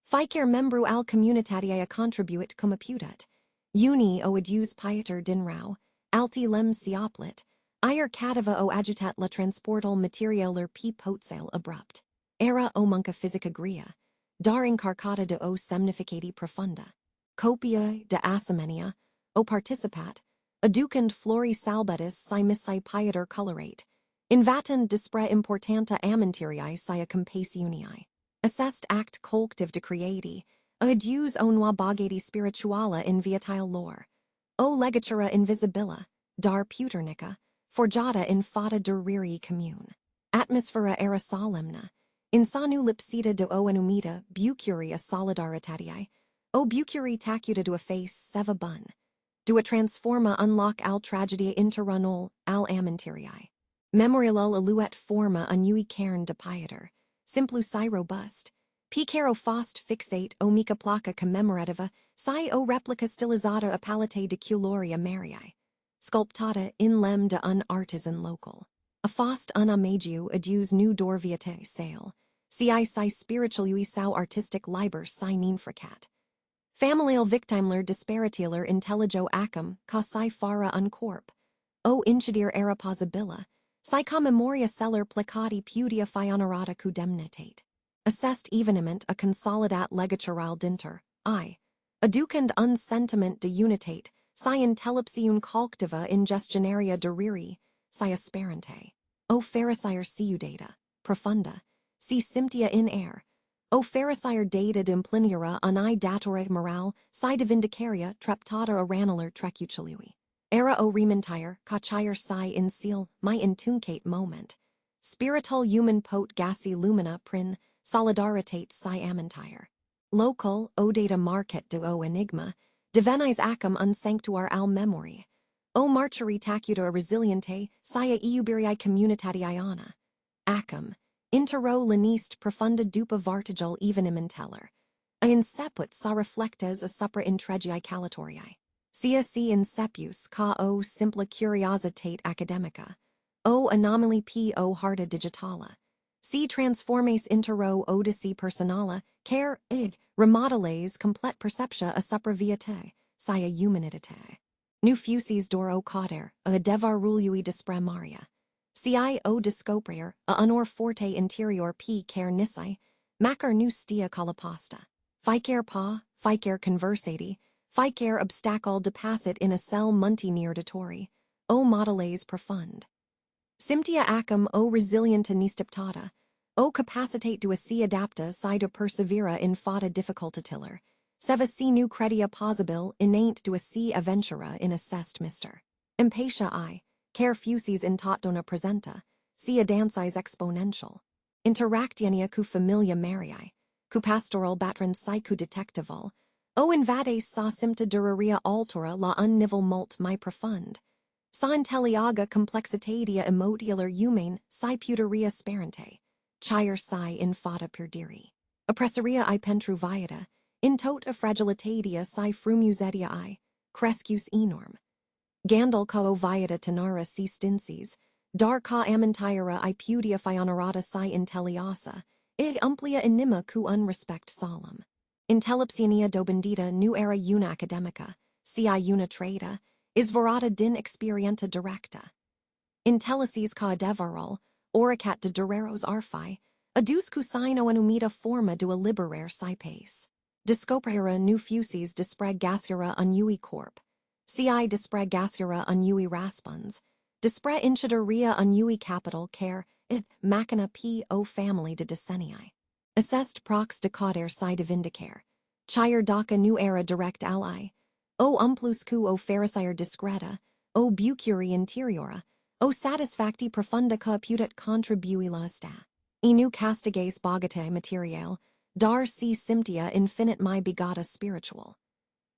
Ficer membru al communitatiae contribuit cum apputat, uni o adus pieter dinrau, alti lem sioplit, ier cativa o agitat la transportal materialer p potsale abrupt, era o munca physica gria, dar incarcata de o semnificati profunda, copia de asemenia, o participat, aducand flori salbetis si missi pieter colorate, invatant dispre importanta aminteriae si a compasiuniae. Assest act collective de creati, adus onua bogati spirituala in viatile lore, o legatura invisibila, dar puternica, forgiata in fata duriri commune. Atmosphera era solemna, insanu lipsita de o enumita bucuria solidaritatiae, o bucuri tacuta du a face seva bun, du a transforma unlock al tragedia interrunol al aminteriae. Memorialul aluet forma unui cairn de pieter, simplu si robust, picero fost fixate o mica placa commemorativa, si o replica stilizzata a palate de culoria mariae, sculptata in lem de un artisan local. A fost un amagiu adus nu dorviate sale, si spiritualui sau artistic liber si ninfracat. Familial victimler disparatiler intelligio acum, ca si fara uncorp, o incidir era posibila, si memoria celer placati pudia fionorata cudemnitate. Assest eveniment a consolidat legatural dinter, I. Aducand un sentiment de unitate, si intellipsiun calctiva in gestionaria duriri, si asperante. O pharisire ciudata, profunda, si simptia in air, o pharisire data dimpliniera ani datore moral, si divindicaria treptata aranular trecucilui. Era o rementire, cachire si in seal, my intuncate moment. Spiritual human pot gassi lumina prin, solidaritate si amintire. Local, o data market de o enigma, Divenis acum unsanctuar al memori. O marchari tacuta resiliente, sia iubirii communitatiana. Acum, intero linist profunda dupa vartigel evenim inteller. A inseput sa reflectes a supra intregii calatorii. Sia si insepius ca o simpla curiositate academica. O anomaly p o harta digitala. Si transformes intero odyssey personala, care ig, remodeles complete perceptia a supra viate, sia humanitate. Nu fusis dor o cauder, a devar rului despre maria. Si o discoprier, a honor forte interior p care nisi, macar nu stia calapasta. Ficer pa, ficer conversati, ficer obstacle depassit in a cell munti neardatori, o modeles profund. Simtia acum o resilienta nistiptata, o capacitate duaci adapta si de persevera in fata difficultatiller, seva si nu credia possibil innate duaci aventura in assessed mister. Impatia care fusis in tot dona presenta, sia dancis exponential. Interactiania cu familia Marii, cu pastoral batran cu detectival, o invades sa simpta duraria altura la unnivel mult mai profund. Sa intelliaga complexitatia emotialer humane si puteria sperente, chire si in fata perdiri. Oppressoria I pentru viata, in tot a fragilitatia si frumusetia I, crescus enorm. Gandal ca o viata tenara si stinces, dar ca amentiara I pudia fionorata si intelliasa, ig umplia enima cu unrespect solemn. Intellepsiania dobendita nu era una academica, si una trada, is vorata din experienta directa. Intellices ca devarol, oricat de dureros arfi, adus cu sino anumita forma dua liberare si pace. Discoprera nu fusis despre gascera unui corp, si despre gascera unui raspons, despre incideria unui capital care, it machina p o family de decennii. Assessed prox decader si divindicare, chire daca nu era direct ally, o umplus cu o pharisire discreta, o bucuri interiora, o satisfacti profunda ca putat contribuila sta. Inu castiges bogatae materiale, dar si simptia infinite mai begata spiritual.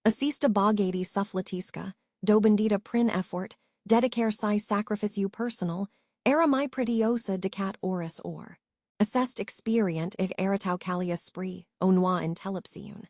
Assista bogati sufflatisca, dobendita prin effort, dedicare si sacrificiu personal, era mai pretiosa decat oris or. Assest experient ig eratau calia spri, o noa intellepsiun.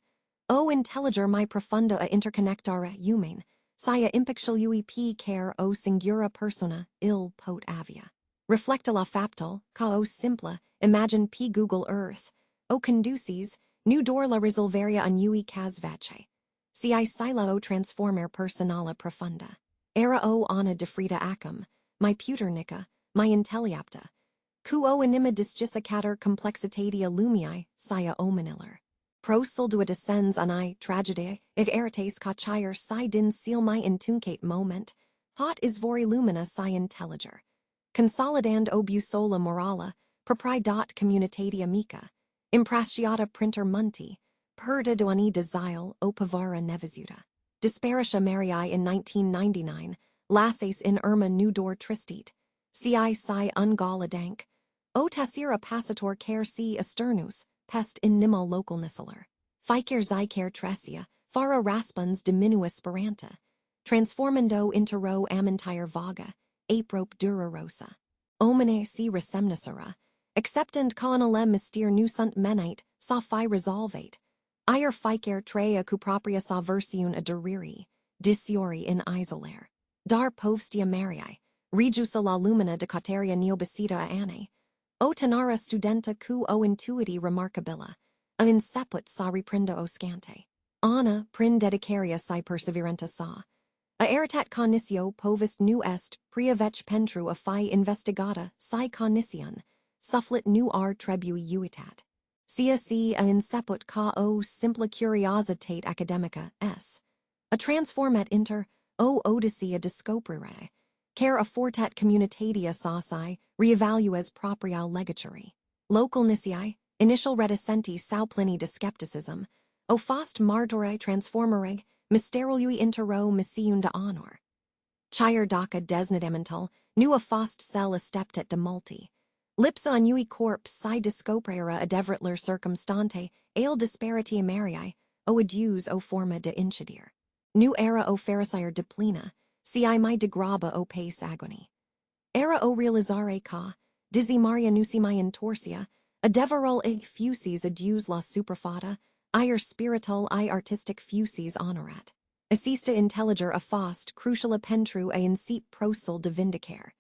O intelliger mai profunda a interconnectare humane, sia impictialui p care o singura persona, il pot avia. Reflecta la faptal, ca o simpla, imagine p Google Earth, o conduces, nu dor la risolveria unui cas vece. Si sila o transformer personala profunda. Era o ana defrida acum, my puternica, my intelliapta. Cu o anima disgissicator complexitatia lumii, sia omaniller. Prosul dua descens ani tragediae, ig erates ca chire si din seal my intuncate moment, hot is vori lumina si intelliger. Consolidand obusola morala, propri dot communitatia mica, impratiata printer munti, perda duani desile o pavara nevisuta. Disparitia Marii in 1999, lasses in Irma nudor tristit, si ungala dank, o tassira passator care si asternus, pest in nima local nisseler. Ficer zycare tresia, fara raspons diminuus speranta, transformando intero ammentire vaga, aprope dura rosa. Omine si resemnisera, acceptand caunalem mystere nusunt menite, sa fi resolvate, ier ficer trea cu propria sa versiun aduriri, disiori in isolare. Dar povstia Marii, regiusa la lumina de cateria neobicita ane, o tenara studenta cu o intuiti remarkabila, a inseput sa reprinda o scante. Ana prin dedicaria si perseverenta sa. A eritat cognicio povist nu est, priavec pentru a fi investigata si cognicion, sufflit nu trebui uitat. Sia si a inseput ca o simpla curiositate academica s. A transformat inter, o odyssea discoprire, care a fortat communitatia sauci, reevalues proprial legatory. Local nisi, initial reticenti sau plini de skepticism, o fost martore transformerig, mysterului intero missiun de honor. Chire daca desnidamental, nu a fost cell esteptet de multi. Lipsa annui corp si discoprera adevritler circumstante, ale disparitia Marii, o adius o forma de incidir. new era o pharisire diplina, ci mai degraba o pace agony. Era o realizare ca, dizzy maria nusimayan torsia, a deverol ig fusis adus la superfata, ir spiritual I artistic fusis honorat. Assista intelliger a fost cruciala pentru a incit prosol de vindicare.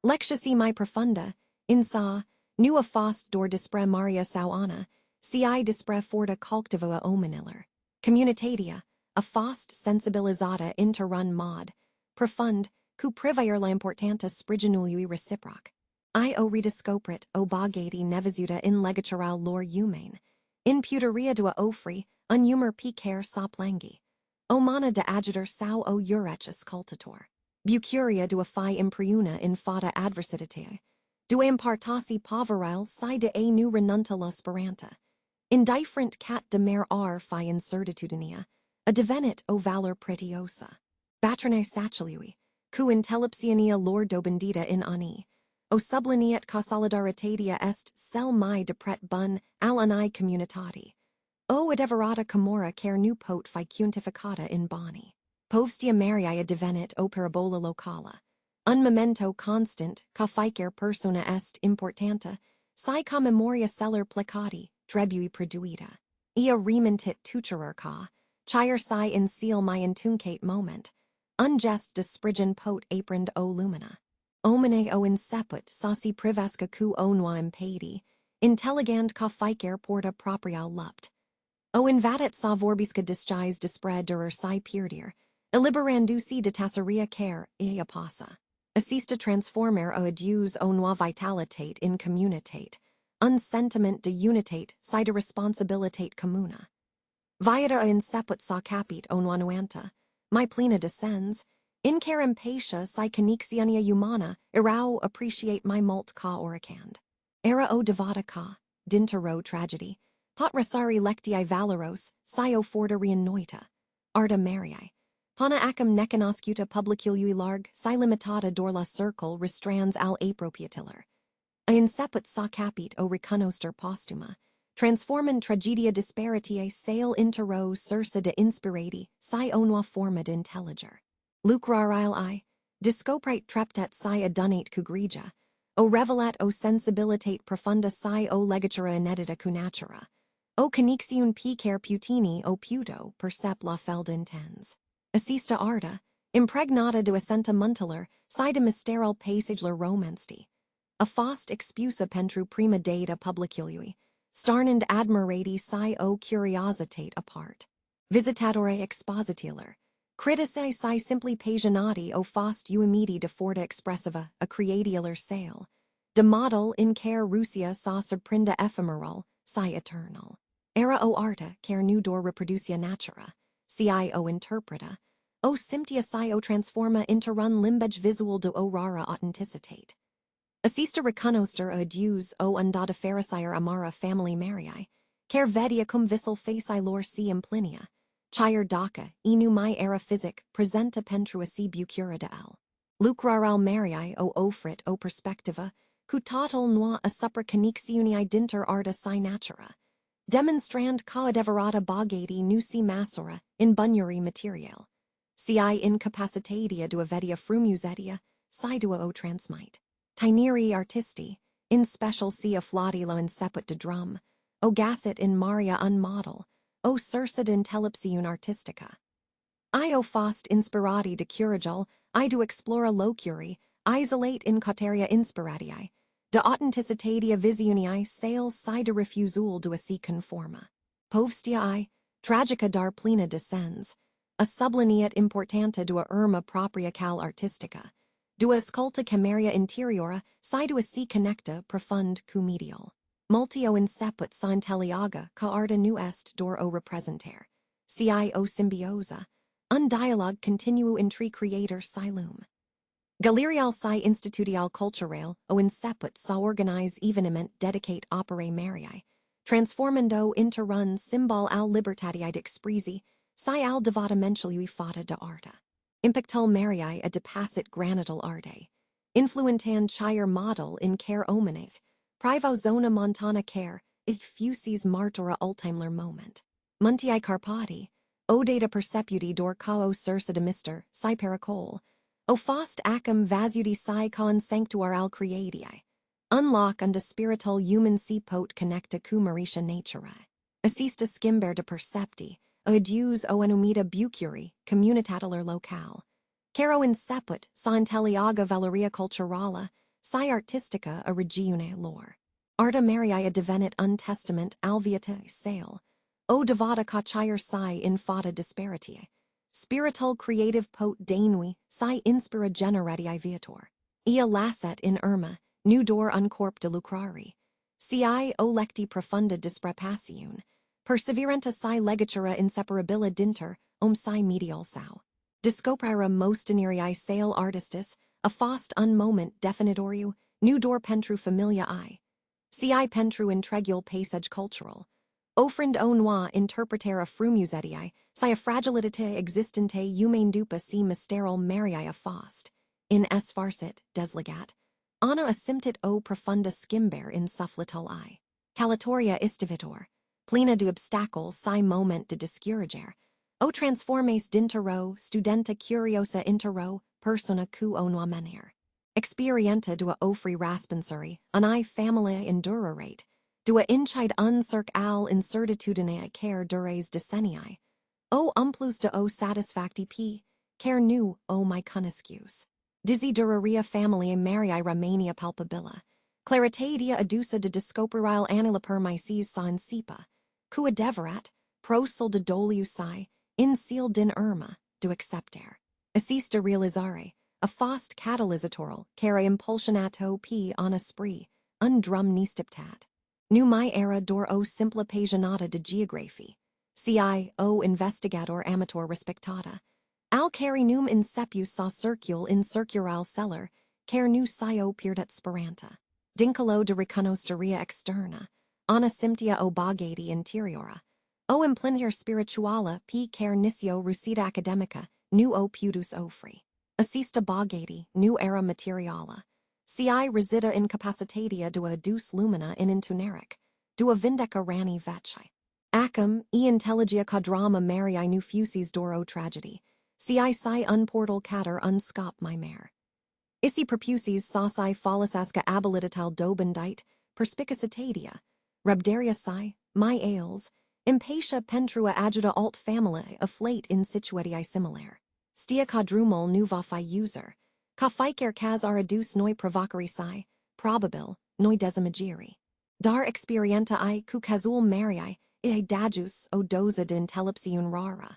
Lectiaci mai profunda, in sa, nu a fost dor dispre maria sauana, ci dispre forta calctivoa omaniller. Communitatia, a fost sensibilizata interrun mod, profund, cu privair la importanta spriginului reciproc. O redescoprit o bagati nevizuta in legatural lor humane, in puteria dua ofri, unhumor picaire soplangi. O mana de adjutor sau o urech ascultator. Bucuria dua fi impriuna in fata adversitatea. Dua impartasi poveril si de a nu renunta la speranta. Indifferent cat de mer fi incertitudinea, a devenit o valor pretiosa. Batrinae saciliui, cu intelleptiania lor dobendita in ani, o sublineat ca solidaritatea est cel mai depret bun al ani communitati. O adeverata camora care nu pot fi cuntificata in boni. Povstia mariae devenit o parabola locala. Un memento constant, ca ficere persona est importanta, si ca memoria celer plecati, trebui produita. Ea rementit tuterer ca, chire si in seal my intuncate moment, ungest desprigen pot aprand o lumina. Omine o inceput sauci privasca cu onua impedi, intelligand ca ficere porta proprial lupt. O invadet sa vorbisca disguise dispre durer si pierdir, illiberandusi de tasseria care, ea passa. Assista transformer o aduse o noa vitalitate in communitate, un sentiment de unitate si de responsabilitate communa. Viata inceput sa capit o noa nuanta, my plena descends, in care impatia si conixiania humana, irau appreciate my mult ca oricand. Era o devata ca, dintero tragedy, pot resari lectii valoros, si o forta reinoita, arta mariae. Pana acum necanoscuta publicului larg, si limitata dorla circle restrans al apropiatiller. A inceput sa capit o reconoster postuma, transformant tragedia disparitiae sale intero sursa de inspirati, si onua forma de intelliger. Lucrarile I, discoprite treptet si adunate cugrigia, o revelat o sensibilitate profunda si o legatura inedita cunatura, o conixiun picaire putini o puto percep la felda intens. Assista arta, impregnata de assenta muntiler, si de mysteral passagler romansti. A fost expusa pentru prima data publicului, starnand admirati si o curiositate apart. Visitatore expositiler, critici si simply pasionati o fost uimedi de forta expressiva, a creatialer sale. De model in care Russia sa surprinda ephemeral, si eternal. Era o arta, care nudor reproducia natura, ci o interpreta, o simptia si o transforma interrun limbage visual de o rara autenticitate. Assista reconoster aduse o undata pharisire amara family mariae, care vedia cum vissel faci lor si implinia, chire daca, inu mai era physic, presenta pentrua si bucura de l. Lucraral mariae o offrit o perspectiva, cu total noa a supra conixiuni dinter arta si natura. Demonstrand caudeverata bagati nusi massora, in bunyuri material. Ci incapacitatia dua vedia frumusetia, si dua o transmite. Tineri artisti, in special sia flati lo inceput de drum, o gasset in maria unmodel, o sursa de intellepsiun artistica. O fost inspirati de curigel, I do explora locuri, isolate in cauteria inspiratiae, de authenticitatia visioniae sales si de refusul dua si conforma. Povstia tragica dar plena descens, a sublineat importanta dua irma propria cal artistica, dua sculta cameria interiora si dua si connecta profund cu medial. Multio inceput sa intelliaga ca arta nu est dor o representer, ci o symbiosa, un dialogue continuo intri creator silum. Galerial si institutial culturale o inceput sa organize evenement dedicate operae mariae, transformando interrun symbol al libertatiae expresi, si al devata mentului fata de arta. Impactul mariae a depassit granital arte. Influentan chire model in care omnes, privo zona montana care, if fusis martura ultimler moment. Muntii Carpati, O data perseputi dor kao sursa de mister, si pericol. O fost acum vasudi si con sanctuar al creatii. Unlock unde spiritual human si pot connecta cu marisha naturae. Assista skimber de percepti, adius o enumita bucuri, communitataler local. Caro inceput, sa intelliaga valeria culturala, si artistica a regiune lor. Arta Mariae devenit untestament alviata sale. O devata cachire si in fata disparitie. Spiritual creative pot danui, si inspira generati viator. Ea lasset in irma, nu dor uncorp de lucrari. Si o lecti profunda disprepasiun. Perseveranta si legatura inseparabila dinter, si medial sau. Discoprira mostinerii sale artistis, a fost un moment definitoriu, nu dor pentru familia Si pentru intregul paisage cultural. Offrend o noi interpretare frumusetii, si a fragilitate existente humane dupa si mysteral Mariae fost. In es farsit, deslegat. Anna asymptit o profunda skimber in suffletal Calatoria istivitor. Plena de obstacles si moment de discurigere. O transformes dintero, studenta curiosa intero, persona cu o noamener. Experienta dua ofri raspensuri, an familia indurarate. Dua incide uncirc al incertitudine care dures decennii. O umplus de o satisfacti p, care nu, o my cuniscus. Desideraria familiae Mariae Romania palpabila. Claritatea adusa de discoperile anila permises sa insipa. Cua deverat, prosul de doliusi, in seal din irma, do acceptere. Assista realizare, a fost catalysatorial, care impulsionato p on esprit, undrum nistiptat. Nu mi era dor o simpla paginata de geography. Ci o investigator amator respectata. Al cari num insepius sa circul in circural celler, care nu scio pierdet speranta. Dincolo de reconosteria externa, ana simptia o bagati interiora. O implinir spirituala p care nisio rusita academica, nu o pudus ofri. Assista bagati, nu era materiala. Ci resida incapacitatia dua adus lumina in intuneric, dua vindeca rani veci. Acum, intelligia quadrama Mariae nu fusis doro tragedy, si unportal cater unscop my mare. Isi perpusis sauci fallisasca abilitatal dobendite, perspicacitatia, rebdaria my ales, impatia pentrua agita alt familiae afflate in situati similar. Stia quadrumal nuva fi user, ca ficer cas aradus noi provocari probabil, noi desimagiri. Dar experienta cu casul Mariae, dagus o doza de intellepsiun rara.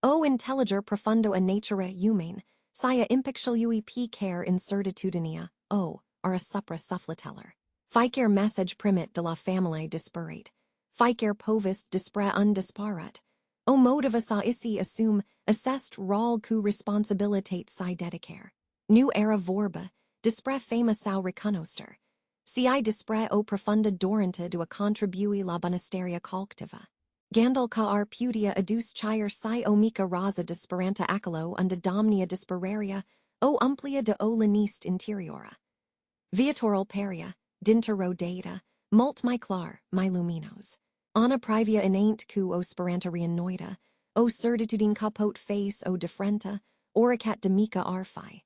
O intelliger profundo a natura humane, sia impictialui p care incertitudinea, are a supra suffleteller. Ficer message primit de la familiae disparate. Ficer povist dispre undisparat. O motivus a isi assume, assest ral cu responsabilitate si dedicare. Nu era vorba, dispre fama sau reconoster. Si dispre o profunda dorenta do a contribui la bonisteria collectiva. Gandal ca pudia adus chire si o mica raza disparanta acalo unda domnia dispararia, o umplia de o lanist interiora. Viatoral peria, dintero data, mult my clar, my luminos. Ana privia inaint cu o sperantarian noida, o certitudine capot face o differenta, oricat de mica arfi.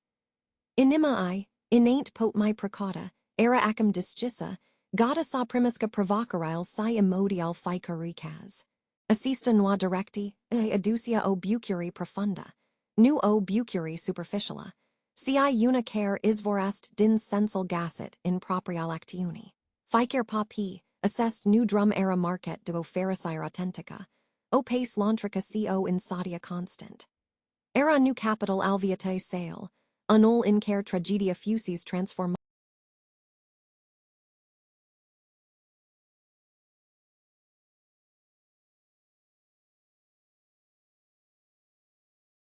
Inima inaint pot my precata, era acum disgissa, gata sa primusca provocarile si immodial ficaricas. Assista noa directi, aducia o bucuri profunda, nu o bucuri superficiala, si una care isvorast din sensal gasset in proprial actiuni. Ficer papi, assest nu drum era market de o pharisire authentica, o pace lantrica co insatia constant. Era nu capital alviatae sale, annul in care tragedia fusis transform